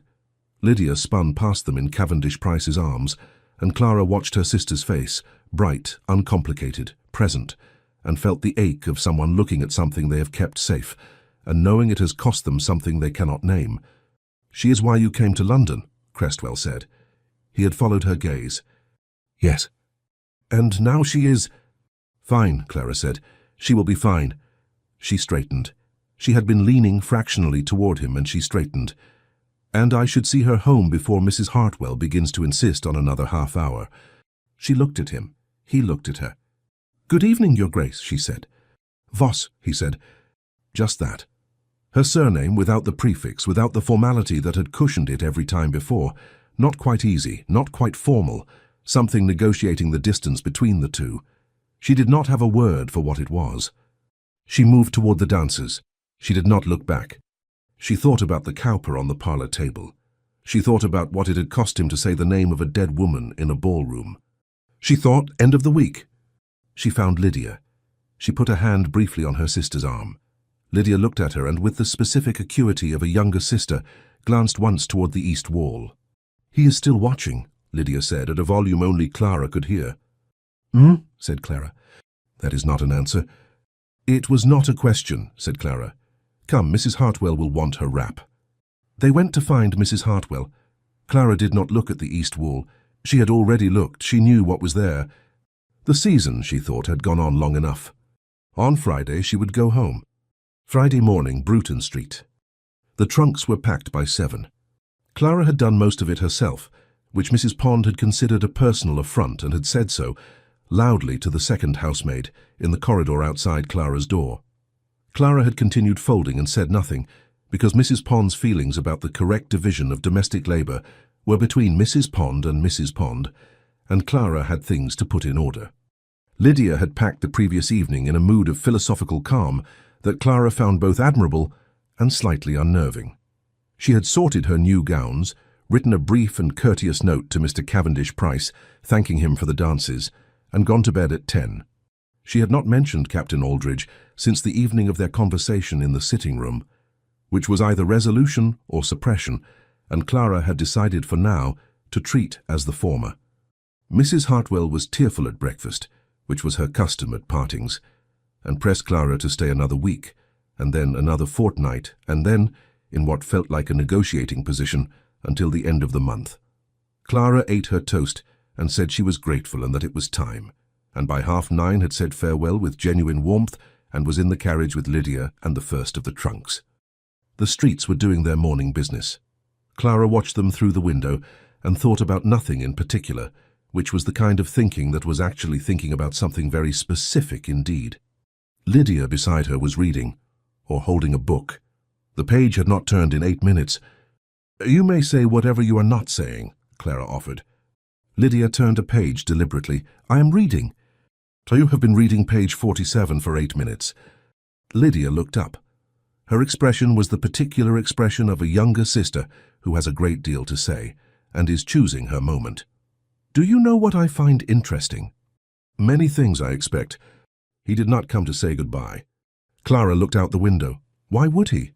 Lydia spun past them in Cavendish Price's arms, and Clara watched her sister's face, bright, uncomplicated, present, and felt the ache of someone looking at something they have kept safe, and knowing it has cost them something they cannot name. She is why you came to London, Crestwell said. He had followed her gaze. Yes. And now she is... Fine, Clara said. She will be fine. She straightened. She had been leaning fractionally toward him, and she straightened. And I should see her home before Mrs. Hartwell begins to insist on another half hour. She looked at him. He looked at her. Good evening, Your Grace, she said. Voss, he said. Just that. Her surname, without the prefix, without the formality that had cushioned it every time before, not quite easy, not quite formal, something negotiating the distance between the two. She did not have a word for what it was. She moved toward the dancers. She did not look back. She thought about the cowper on the parlor table. She thought about what it had cost him to say the name of a dead woman in a ballroom. She thought, end of the week. She found Lydia. She put a hand briefly on her sister's arm. Lydia looked at her and, with the specific acuity of a younger sister, glanced once toward the east wall. He is still watching, Lydia said, at a volume only Clara could hear. Said Clara. That is not an answer. It was not a question, said Clara. Come, Mrs. Hartwell will want her wrap. They went to find Mrs. Hartwell. Clara did not look at the east wall. She had already looked. She knew what was there. The season, she thought, had gone on long enough. On Friday she would go home. Friday morning, Bruton Street. The trunks were packed by 7. Clara had done most of it herself, which Mrs. Pond had considered a personal affront and had said so, loudly to the second housemaid, in the corridor outside Clara's door. Clara had continued folding and said nothing, because Mrs. Pond's feelings about the correct division of domestic labour were between Mrs. Pond and Mrs. Pond, and Clara had things to put in order. Lydia had packed the previous evening in a mood of philosophical calm that Clara found both admirable and slightly unnerving. She had sorted her new gowns, written a brief and courteous note to Mr. Cavendish Price, thanking him for the dances, and gone to bed at 10. She had not mentioned Captain Aldridge since the evening of their conversation in the sitting-room, which was either resolution or suppression, and Clara had decided for now to treat as the former. Mrs. Hartwell was tearful at breakfast, which was her custom at partings, and pressed Clara to stay another week, and then another fortnight, and then, in what felt like a negotiating position, until the end of the month. Clara ate her toast and said she was grateful and that it was time, and by 9:30 had said farewell with genuine warmth and was in the carriage with Lydia and the first of the trunks. The streets were doing their morning business. Clara watched them through the window and thought about nothing in particular, which was the kind of thinking that was actually thinking about something very specific indeed. Lydia beside her was reading, or holding a book. The page had not turned in 8 minutes. "You may say whatever you are not saying," Clara offered. Lydia turned a page deliberately. "I am reading." "So you have been reading page 47 for 8 minutes." Lydia looked up. Her expression was the particular expression of a younger sister who has a great deal to say, and is choosing her moment. "Do you know what I find interesting?" "Many things, I expect." He did not come to say goodbye. Clara looked out the window. "Why would he?"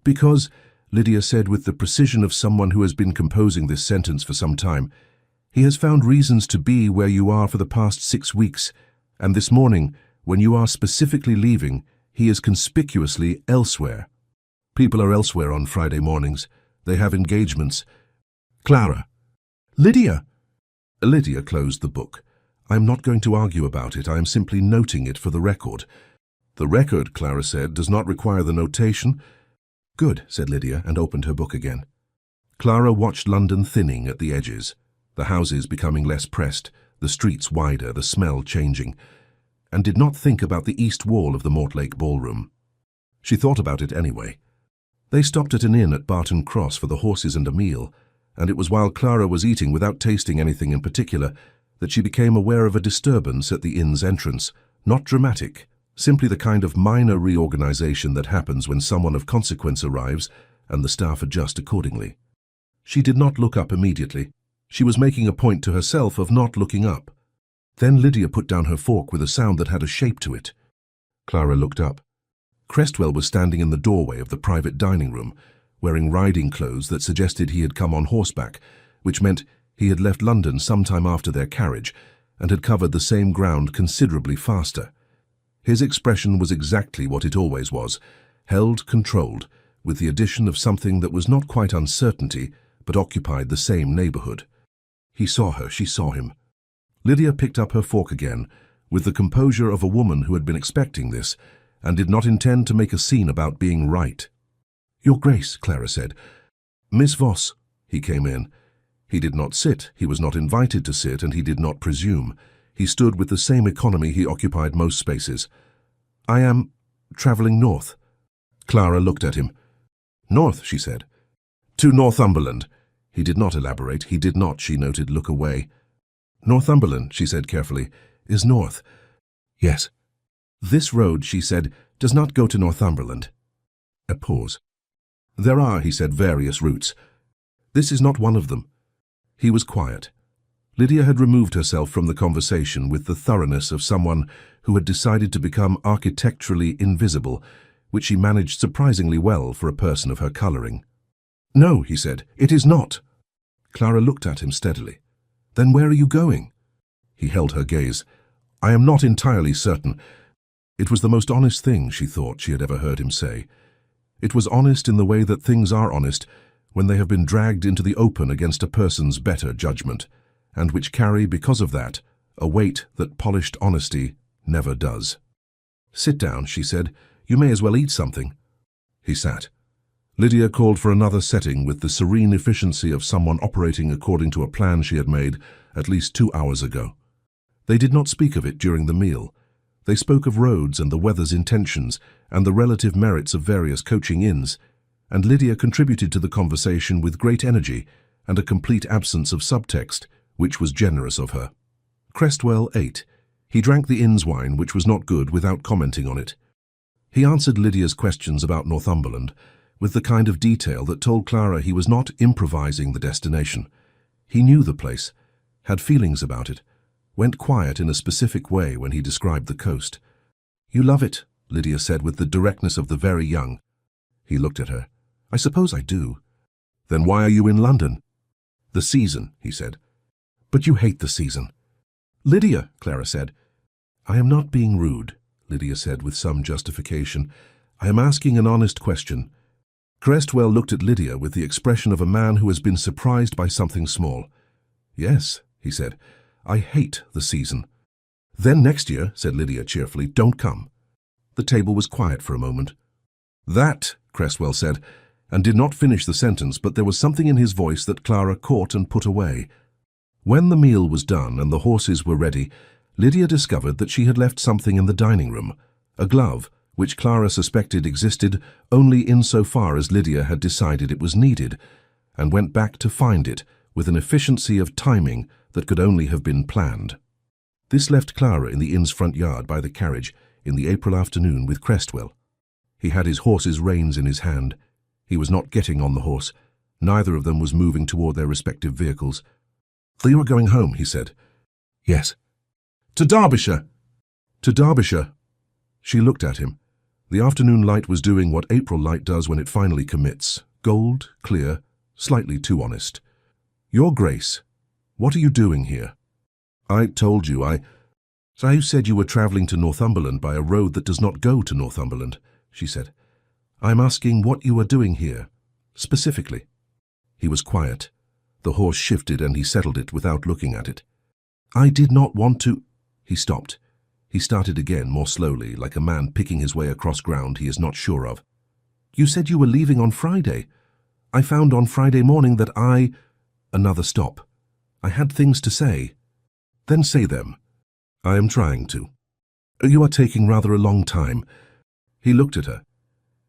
"Because," Lydia said with the precision of someone who has been composing this sentence for some time, "he has found reasons to be where you are for the past 6 weeks, and this morning, when you are specifically leaving, he is conspicuously elsewhere. People are elsewhere on Friday mornings. They have engagements." "Clara!" "Lydia!" Lydia closed the book. "I am not going to argue about it. I am simply noting it for the record." "The record," Clara said, "does not require the notation." "Good," said Lydia, and opened her book again. Clara watched London thinning at the edges, the houses becoming less pressed, the streets wider, the smell changing, and did not think about the east wall of the Mortlake ballroom. She thought about it anyway. They stopped at an inn at Barton Cross for the horses and a meal, and it was while Clara was eating without tasting anything in particular that she became aware of a disturbance at the inn's entrance, not dramatic, simply the kind of minor reorganization that happens when someone of consequence arrives and the staff adjust accordingly. She did not look up immediately. She was making a point to herself of not looking up. Then Lydia put down her fork with a sound that had a shape to it. Clara looked up. Crestwell was standing in the doorway of the private dining room, wearing riding clothes that suggested he had come on horseback, which meant he had left London some time after their carriage and had covered the same ground considerably faster. His expression was exactly what it always was, held, controlled, with the addition of something that was not quite uncertainty, but occupied the same neighborhood. He saw her, she saw him. Lydia picked up her fork again, with the composure of a woman who had been expecting this, and did not intend to make a scene about being right. "Your Grace," Clara said. "Miss Voss." He came in. He did not sit, he was not invited to sit, and he did not presume. He stood with the same economy he occupied most spaces. "I am travelling north." Clara looked at him. "North," she said. "To Northumberland." He did not elaborate. He did not, she noted, look away. "Northumberland," she said carefully, "is north." "Yes." "This road," she said, "does not go to Northumberland." A pause. "There are," he said, "various routes. This is not one of them." He was quiet. Lydia had removed herself from the conversation with the thoroughness of someone who had decided to become architecturally invisible, which she managed surprisingly well for a person of her colouring. "No," he said, "it is not." Clara looked at him steadily. "Then where are you going?" He held her gaze. "I am not entirely certain." It was the most honest thing, she thought, she had ever heard him say. It was honest in the way that things are honest when they have been dragged into the open against a person's better judgment, and which carry, because of that, a weight that polished honesty never does. "Sit down," she said. "You may as well eat something." He sat. Lydia called for another setting with the serene efficiency of someone operating according to a plan she had made at least 2 hours ago. They did not speak of it during the meal. They spoke of roads and the weather's intentions and the relative merits of various coaching inns, and Lydia contributed to the conversation with great energy and a complete absence of subtext, which was generous of her. Crestwell ate. He drank the inn's wine, which was not good, without commenting on it. He answered Lydia's questions about Northumberland with the kind of detail that told Clara he was not improvising the destination. He knew the place, had feelings about it, went quiet in a specific way when he described the coast. "You love it," Lydia said with the directness of the very young. He looked at her. "I suppose I do." "Then why are you in London?" "The season," he said. "But you hate the season." "Lydia," Clara said. "I am not being rude," Lydia said with some justification. "I am asking an honest question." Crestwell looked at Lydia with the expression of a man who has been surprised by something small. "Yes," he said, "I hate the season." "Then next year," said Lydia cheerfully, "don't come." The table was quiet for a moment. "That," Crestwell said, and did not finish the sentence, but there was something in his voice that Clara caught and put away. When the meal was done and the horses were ready, Lydia discovered that she had left something in the dining room, a glove, which Clara suspected existed only insofar as Lydia had decided it was needed, and went back to find it with an efficiency of timing that could only have been planned. This left Clara in the inn's front yard by the carriage in the April afternoon with Crestwell. He had his horse's reins in his hand. He was not getting on the horse. Neither of them was moving toward their respective vehicles. "So you are going home," he said. "Yes." "To Derbyshire." "To Derbyshire." She looked at him. The afternoon light was doing what April light does when it finally commits. Gold, clear, slightly too honest. "Your Grace, what are you doing here?" "I told you, So you said you were travelling to Northumberland by a road that does not go to Northumberland," she said. "I'm asking what you are doing here, specifically." He was quiet. The horse shifted and he settled it without looking at it. "I did not want to—" He stopped. He started again, more slowly, like a man picking his way across ground he is not sure of. "You said you were leaving on Friday. I found on Friday morning that I—" Another stop. "I had things to say." "Then say them." "I am trying to." "You are taking rather a long time." He looked at her.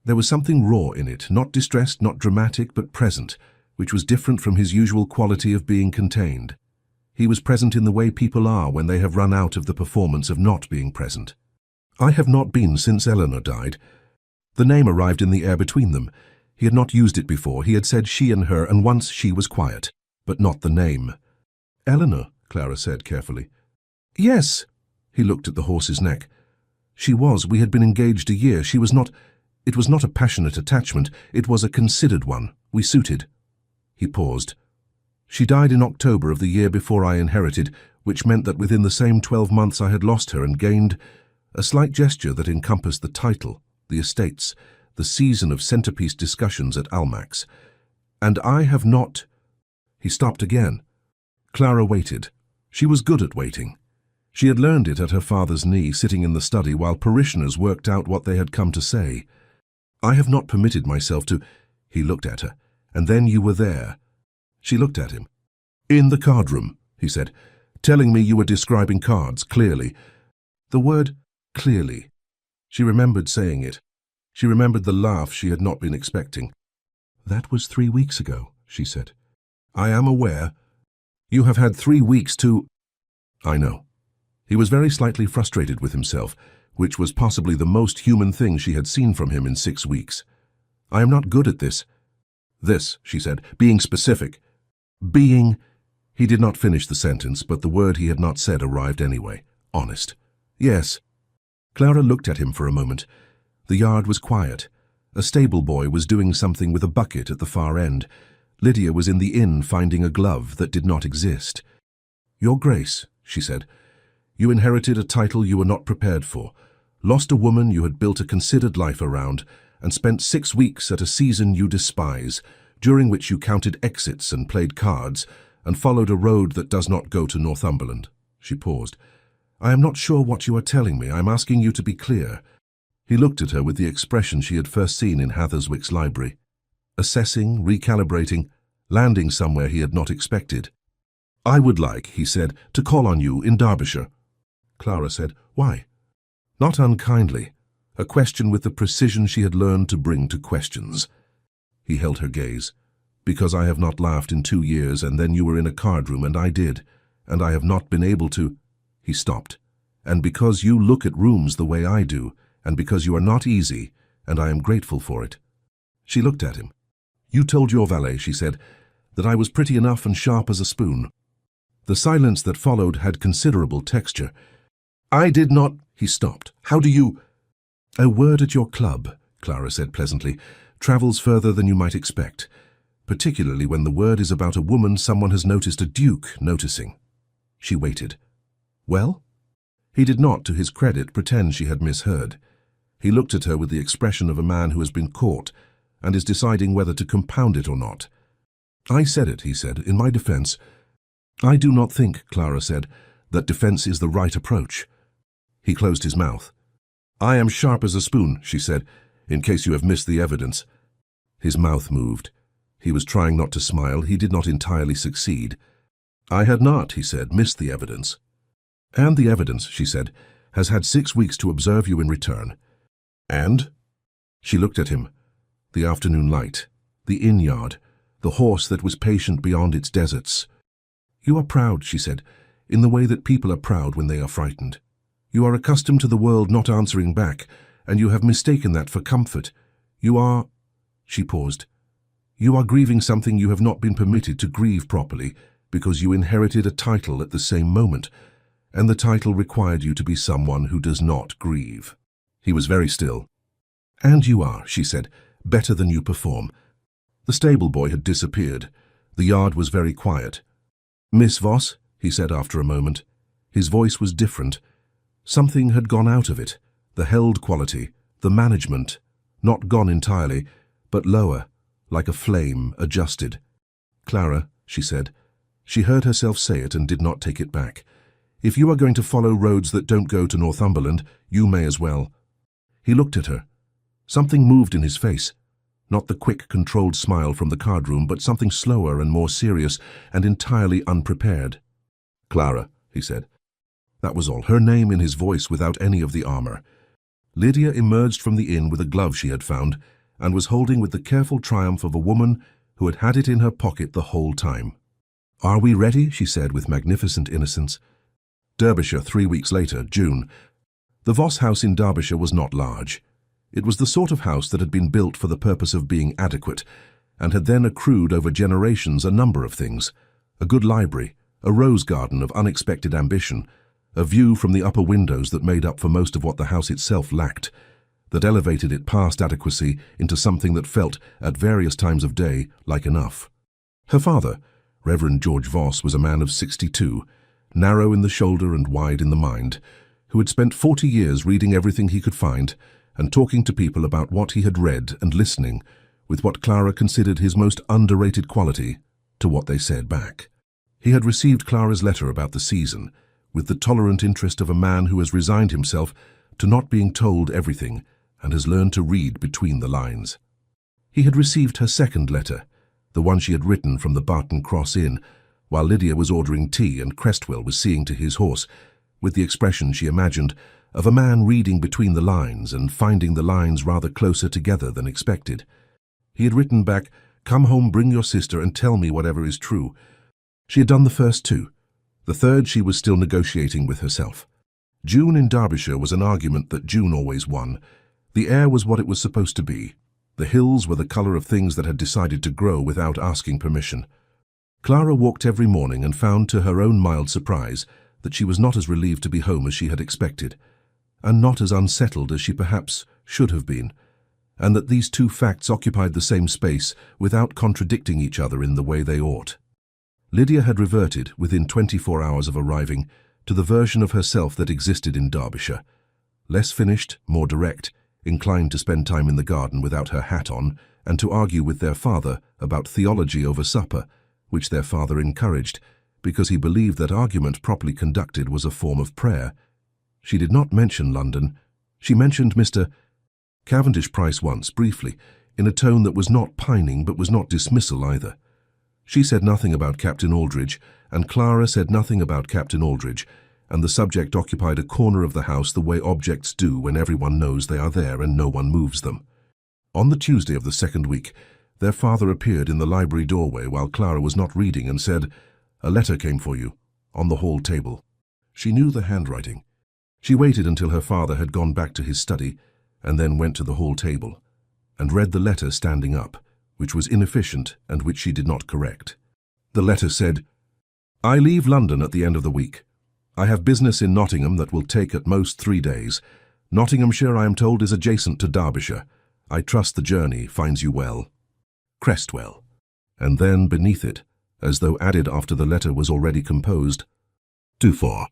There was something raw in it, not distressed, not dramatic, but present, which was different from his usual quality of being contained. He was present in the way people are when they have run out of the performance of not being present. "I have not been since Eleanor died." The name arrived in the air between them. He had not used it before. He had said she and her, and once she was quiet, but not the name. "Eleanor," Clara said carefully. "Yes." He looked at the horse's neck. "She was. We had been engaged a year. She was not. It was not a passionate attachment. It was a considered one. We suited." He paused. "She died in October of the year before I inherited, which meant that within the same 12 months I had lost her and gained a slight gesture that encompassed the title, the estates, the season of centerpiece discussions at Almack's. And I have not—" He stopped again. Clara waited. She was good at waiting. She had learned it at her father's knee, sitting in the study while parishioners worked out what they had come to say. "I have not permitted myself to—" He looked at her. "And then you were there." She looked at him. "In the card room," he said, "telling me you were describing cards, clearly." The word "clearly." She remembered saying it. She remembered the laugh she had not been expecting. "That was 3 weeks ago," she said. "I am aware. You have had 3 weeks to—" "I know." He was very slightly frustrated with himself, which was possibly the most human thing she had seen from him in 6 weeks. "I am not good at this." "This," she said, "being specific." "Being—" He did not finish the sentence, but the word he had not said arrived anyway. "Honest." "Yes." Clara looked at him for a moment. The yard was quiet. A stable boy was doing something with a bucket at the far end. Lydia was in the inn finding a glove that did not exist. "Your Grace," she said, "you inherited a title you were not prepared for, lost a woman you had built a considered life around, and spent 6 weeks at a season you despise, during which you counted exits and played cards, and followed a road that does not go to Northumberland." She paused. "I am not sure what you are telling me. I am asking you to be clear." He looked at her with the expression she had first seen in Hatherswick's library. Assessing, recalibrating, landing somewhere he had not expected. "I would like," he said, "to call on you in Derbyshire." Clara said, "Why?" Not unkindly, a question with the precision she had learned to bring to questions. He held her gaze. "Because I have not laughed in 2 years, and then you were in a card room, and I did." and I have not been able to—" He stopped. "And because you look at rooms the way I do, and because you are not easy, and I am grateful for it." She looked at him. "You told your valet," she said, "that I was pretty enough and sharp as a spoon." The silence that followed had considerable texture. "I did not—" He stopped. "How do you—" "A word at your club," Clara said pleasantly, "travels further than you might expect, particularly when the word is about a woman someone has noticed a duke noticing." She waited. "Well?" He did not, to his credit, pretend she had misheard. He looked at her with the expression of a man who has been caught and is deciding whether to compound it or not. "I said it," he said, "in my defense." "I do not think," Clara said, "that defense is the right approach." He closed his mouth. "I am sharp as a spoon," she said, "in case you have missed the evidence." His mouth moved. He was trying not to smile. He did not entirely succeed. "I had not," he said, "missed the evidence." "And the evidence," she said, "has had 6 weeks to observe you in return." "And?" She looked at him. The afternoon light, the inn-yard, the horse that was patient beyond its deserts. "You are proud," she said, "in the way that people are proud when they are frightened. You are accustomed to the world not answering back, and you have mistaken that for comfort. You are—" She paused. "You are grieving something you have not been permitted to grieve properly, because you inherited a title at the same moment, and the title required you to be someone who does not grieve." He was very still. "And you are," she said, "better than you perform." The stable boy had disappeared. The yard was very quiet. "Miss Voss," he said after a moment. His voice was different. Something had gone out of it, the held quality, the management, not gone entirely, but lower, like a flame, adjusted. "Clara," she said. She heard herself say it and did not take it back. "If you are going to follow roads that don't go to Northumberland, you may as well." He looked at her. Something moved in his face. Not the quick, controlled smile from the card-room, but something slower and more serious and entirely unprepared. "Clara," he said. That was all, her name in his voice without any of the armor. Lydia emerged from the inn with a glove she had found and was holding with the careful triumph of a woman who had had it in her pocket the whole time. "Are we ready?" she said with magnificent innocence. Derbyshire, 3 weeks later, June. The Voss house in Derbyshire was not large. It was the sort of house that had been built for the purpose of being adequate, and had then accrued over generations a number of things: a good library, a rose garden of unexpected ambition, a view from the upper windows that made up for most of what the house itself lacked, that elevated it past adequacy into something that felt, at various times of day, like enough. Her father, Reverend George Voss, was a man of 62, narrow in the shoulder and wide in the mind, who had spent 40 years reading everything he could find and talking to people about what he had read and listening, with what Clara considered his most underrated quality, to what they said back. He had received Clara's letter about the season, with the tolerant interest of a man who has resigned himself to not being told everything and has learned to read between the lines. He had received her second letter, the one she had written from the Barton Cross Inn, while Lydia was ordering tea and Crestwell was seeing to his horse, with the expression she imagined of a man reading between the lines and finding the lines rather closer together than expected. He had written back, "Come home, bring your sister, and tell me whatever is true." She had done the first 2. The third she was still negotiating with herself. June in Derbyshire was an argument that June always won. The air was what it was supposed to be. The hills were the colour of things that had decided to grow without asking permission. Clara walked every morning and found, to her own mild surprise, that she was not as relieved to be home as she had expected, and not as unsettled as she perhaps should have been, and that these 2 facts occupied the same space without contradicting each other in the way they ought. Lydia had reverted, within 24 hours of arriving, to the version of herself that existed in Derbyshire. Less finished, more direct, inclined to spend time in the garden without her hat on, and to argue with their father about theology over supper, which their father encouraged, because he believed that argument properly conducted was a form of prayer. She did not mention London. She mentioned Mr. Cavendish Price once, briefly, in a tone that was not pining but was not dismissal either. She said nothing about Captain Aldridge, and Clara said nothing about Captain Aldridge, and the subject occupied a corner of the house the way objects do when everyone knows they are there and no one moves them. On the Tuesday of the 2nd week, their father appeared in the library doorway while Clara was not reading and said, "A letter came for you." on the hall table. She knew the handwriting. She waited until her father had gone back to his study and then went to the hall table and read the letter standing up, which was inefficient and which she did not correct. The letter said, "I leave London at the end of the week. I have business in Nottingham that will take at most 3 days. Nottinghamshire, I am told, is adjacent to Derbyshire. I trust the journey finds you well. Crestwell." And then beneath it, as though added after the letter was already composed, "Dufour."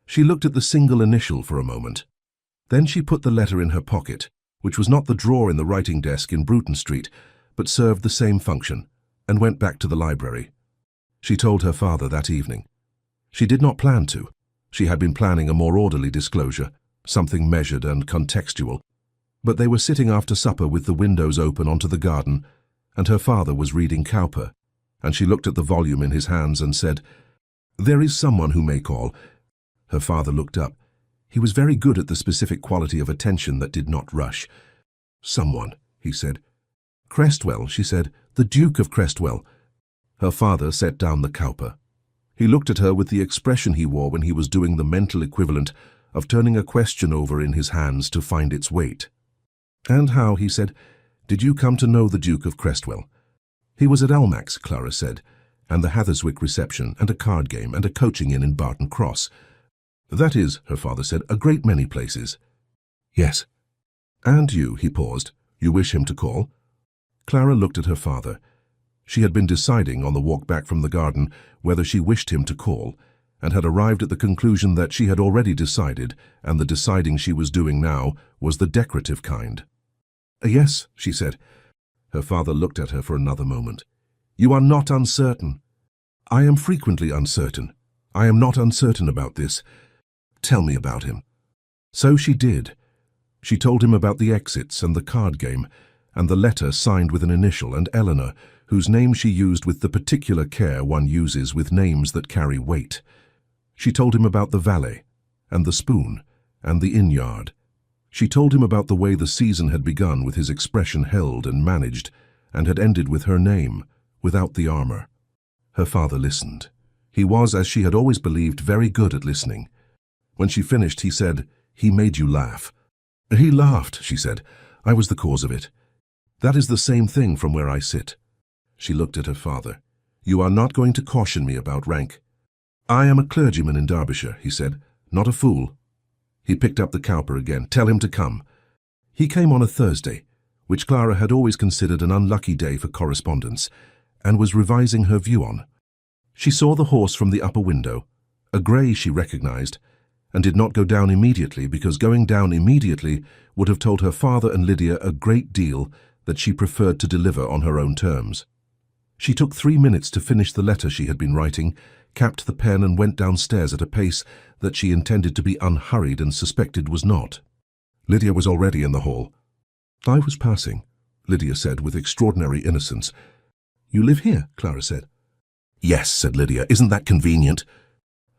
She looked at the single initial for a moment. Then she put the letter in her pocket, which was not the drawer in the writing desk in Bruton Street, but served the same function, and went back to the library. She told her father that evening. She did not plan to. She had been planning a more orderly disclosure, something measured and contextual. But they were sitting after supper with the windows open onto the garden, and her father was reading Cowper, and she looked at the volume in his hands and said, "There is someone who may call." Her father looked up. He was very good at the specific quality of attention that did not rush. "Someone," he said. "Crestwell," she said. "The Duke of Crestwell." Her father set down the Cowper. He looked at her with the expression he wore when he was doing the mental equivalent of turning a question over in his hands to find its weight. "And how," he said, "did you come to know the Duke of Crestwell?" "He was at Almack's," Clara said, "and the Hatherswick reception, and a card game, and a coaching inn in Barton Cross." "That is," her father said, "a great many places." "Yes." "And you," he paused, "you wish him to call?" Clara looked at her father. She had been deciding on the walk back from the garden whether she wished him to call, and had arrived at the conclusion that she had already decided, and the deciding she was doing now was the decorative kind. "Yes," she said. Her father looked at her for another moment. "You are not uncertain." "I am frequently uncertain. I am not uncertain about this. Tell me about him." So she did. She told him about the exits and the card game, and the letter signed with an initial, and Eleanor, whose name she used with the particular care one uses with names that carry weight. She told him about the valet, and the spoon, and the inn-yard. She told him about the way the season had begun with his expression held and managed, and had ended with her name, without the armour. Her father listened. He was, as she had always believed, very good at listening. When she finished, he said, "He made you laugh." "He laughed," she said. "I was the cause of it. That is the same thing from where I sit." She looked at her father. "You are not going to caution me about rank." "I am a clergyman in Derbyshire," he said, "not a fool." He picked up the Cowper again. "Tell him to come." He came on a Thursday, which Clara had always considered an unlucky day for correspondence, and was revising her view on. She saw the horse from the upper window, a grey she recognized, and did not go down immediately because going down immediately would have told her father and Lydia a great deal that she preferred to deliver on her own terms. She took 3 minutes to finish the letter she had been writing, capped the pen and went downstairs at a pace that she intended to be unhurried and suspected was not. Lydia was already in the hall. "I was passing," Lydia said with extraordinary innocence. "You live here?" Clara said. "Yes," said Lydia. "Isn't that convenient?"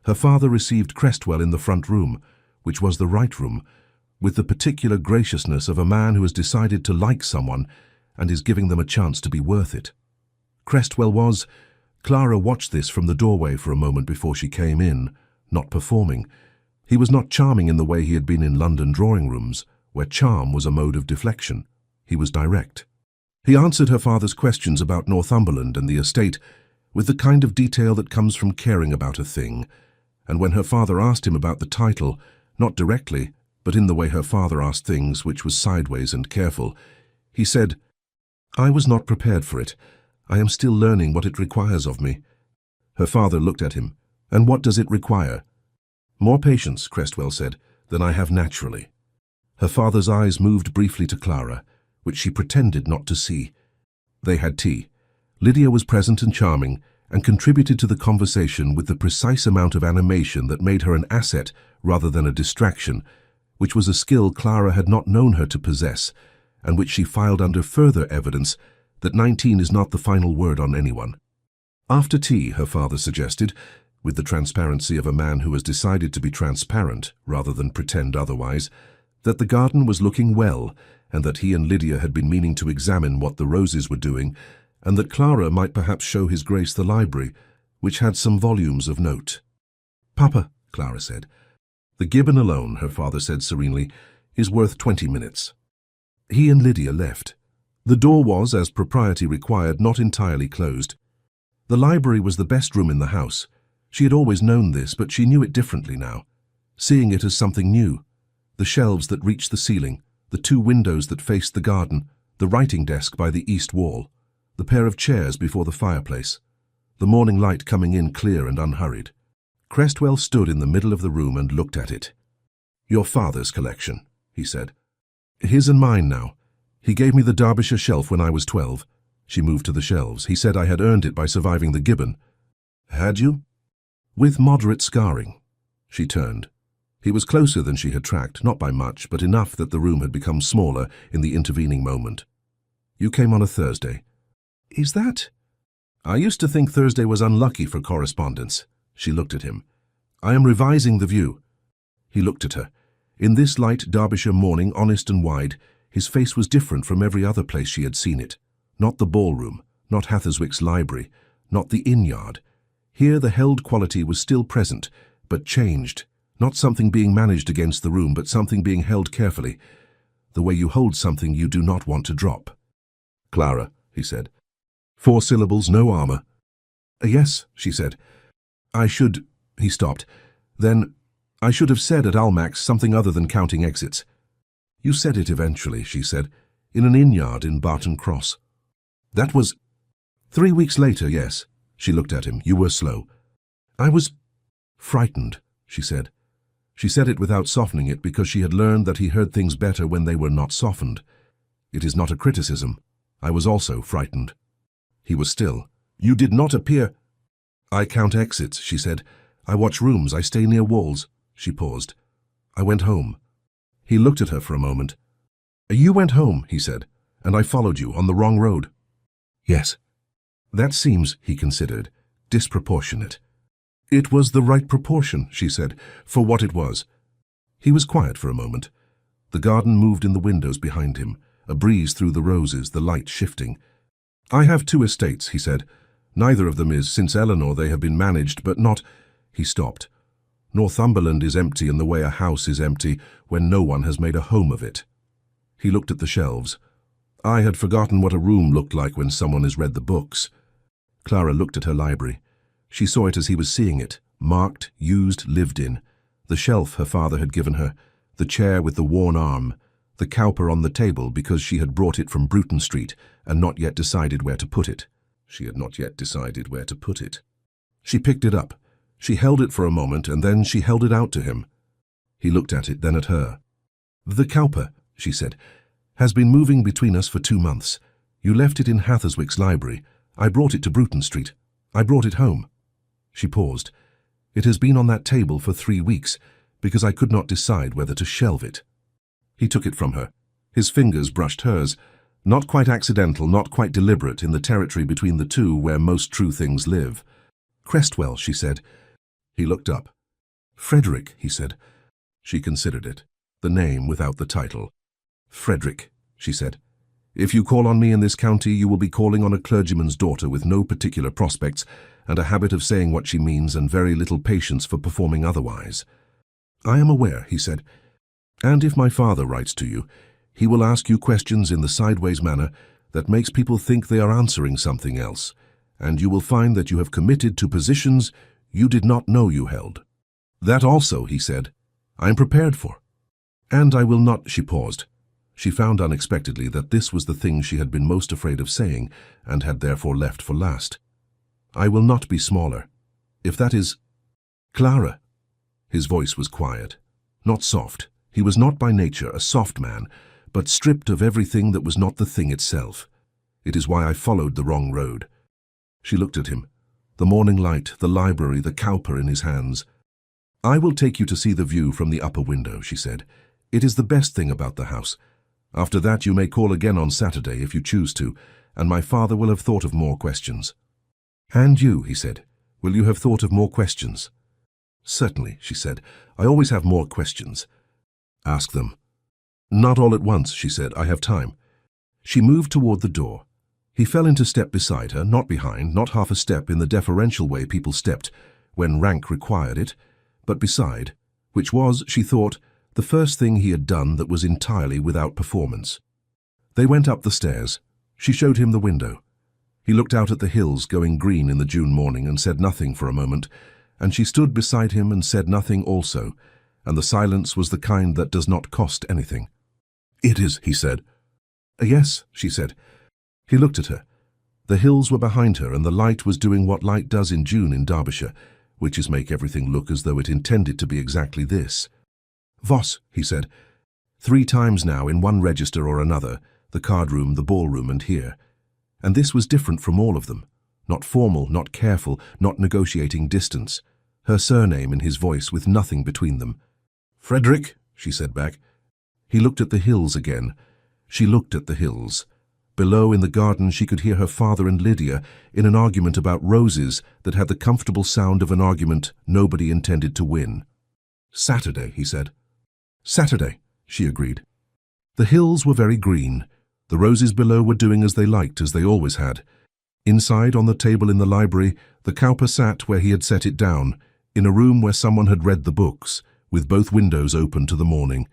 Her father received Crestwell in the front room, which was the right room, with the particular graciousness of a man who has decided to like someone and is giving them a chance to be worth it. Crestwell was... Clara watched this from the doorway for a moment before she came in, not performing. He was not charming in the way he had been in London drawing-rooms, where charm was a mode of deflection. He was direct. He answered her father's questions about Northumberland and the estate with the kind of detail that comes from caring about a thing, and when her father asked him about the title, not directly, but in the way her father asked things, which was sideways and careful, he said, "I was not prepared for it. I am still learning what it requires of me." Her father looked at him. "And what does it require?" "More patience," Crestwell said, "than I have naturally." Her father's eyes moved briefly to Clara, which she pretended not to see. They had tea. Lydia was present and charming, and contributed to the conversation with the precise amount of animation that made her an asset rather than a distraction, which was a skill Clara had not known her to possess, and which she filed under further evidence that 19 is not the final word on anyone. After tea, her father suggested, with the transparency of a man who has decided to be transparent rather than pretend otherwise, that the garden was looking well, and that he and Lydia had been meaning to examine what the roses were doing, and that Clara might perhaps show His Grace the library, which had some volumes of note. Papa, Clara said. The gibbon alone, her father said serenely, is worth 20 minutes. He and Lydia left. The door was, as propriety required, not entirely closed. The library was the best room in the house. She had always known this, but she knew it differently now, seeing it as something new. The shelves that reached the ceiling, the 2 windows that faced the garden, the writing desk by the east wall, the pair of chairs before the fireplace, the morning light coming in clear and unhurried. Crestwell stood in the middle of the room and looked at it. Your father's collection, he said. His and mine now. He gave me the Derbyshire shelf when I was 12. She moved to the shelves. He said I had earned it by surviving the gibbon. Had you? With moderate scarring. She turned. He was closer than she had tracked, not by much, but enough that the room had become smaller in the intervening moment. You came on a Thursday. Is that? I used to think Thursday was unlucky for correspondence. She looked at him. I am revising the view. He looked at her. In this light Derbyshire morning, honest and wide, his face was different from every other place she had seen it. Not the ballroom, not Hatherswick's library, not the inn-yard. Here the held quality was still present, but changed. Not something being managed against the room, but something being held carefully. The way you hold something you do not want to drop. Clara, he said. 4 syllables, no armour. Yes, she said. I should... He stopped. Then, I should have said at Almack's something other than counting exits. You said it eventually, she said, in an inn-yard in Barton Cross. That was... 3 weeks later, yes. She looked at him. You were slow. I was... frightened, she said. She said it without softening it because she had learned that he heard things better when they were not softened. It is not a criticism. I was also frightened. He was still. You did not appear... I count exits, she said. I watch rooms. I stay near walls. She paused. I went home. He looked at her for a moment. You went home, he said, and I followed you on the wrong road. Yes. That seems, he considered, disproportionate. It was the right proportion, she said, for what it was. He was quiet for a moment. The garden moved in the windows behind him, a breeze through the roses, the light shifting. I have 2 estates, he said. Neither of them is, since Eleanor they have been managed, but not... He stopped. Northumberland is empty in the way a house is empty when no one has made a home of it. He looked at the shelves. I had forgotten what a room looked like when someone has read the books. Clara looked at her library. She saw it as he was seeing it, marked, used, lived in. The shelf her father had given her, the chair with the worn arm, the cowper on the table because she had brought it from Bruton Street and not yet decided where to put it. She had not yet decided where to put it. She picked it up. She held it for a moment, and then she held it out to him. He looked at it, then at her. The cowper, she said, has been moving between us for 2 months. You left it in Hatherswick's library. I brought it to Bruton Street. I brought it home. She paused. It has been on that table for 3 weeks, because I could not decide whether to shelve it. He took it from her. His fingers brushed hers, not quite accidental, not quite deliberate, in the territory between the two where most true things live. Crestwell, she said. He looked up. Frederick, he said. She considered it, the name without the title. Frederick, she said. If you call on me in this county, you will be calling on a clergyman's daughter with no particular prospects and a habit of saying what she means and very little patience for performing otherwise. I am aware, he said. And if my father writes to you, he will ask you questions in the sideways manner that makes people think they are answering something else, and you will find that you have committed to positions you did not know you held. That also, he said, I am prepared for. And I will not, she paused. She found unexpectedly that this was the thing she had been most afraid of saying and had therefore left for last. I will not be smaller. If that is... Clara. His voice was quiet, not soft. He was not by nature a soft man, but stripped of everything that was not the thing itself. It is why I followed the wrong road. She looked at him. The morning light, the library, the cowper in his hands. I will take you to see the view from the upper window, she said. It is the best thing about the house. After that you may call again on Saturday if you choose to, and my father will have thought of more questions. And you, he said, will you have thought of more questions? Certainly, she said. I always have more questions. Ask them. Not all at once, she said. I have time. She moved toward the door. He fell into step beside her, not behind, not half a step in the deferential way people stepped when rank required it, but beside, which was, she thought, the first thing he had done that was entirely without performance. They went up the stairs. She showed him the window. He looked out at the hills going green in the June morning and said nothing for a moment, and she stood beside him and said nothing also, and the silence was the kind that does not cost anything. "It is," he said. "Yes," she said. He looked at her. The hills were behind her, and the light was doing what light does in June in Derbyshire, which is make everything look as though it intended to be exactly this. "Voss," he said. 3 times now in one register or another, the card-room, the ballroom, and here. And this was different from all of them. Not formal, not careful, not negotiating distance. Her surname in his voice with nothing between them. "Frederick," she said back. He looked at the hills again. She looked at the hills. Below in the garden she could hear her father and Lydia in an argument about roses that had the comfortable sound of an argument nobody intended to win. "Saturday," he said. "Saturday," she agreed. The hills were very green. The roses below were doing as they liked, as they always had. Inside, on the table in the library, the cowper sat where he had set it down, in a room where someone had read the books, with both windows open to the morning.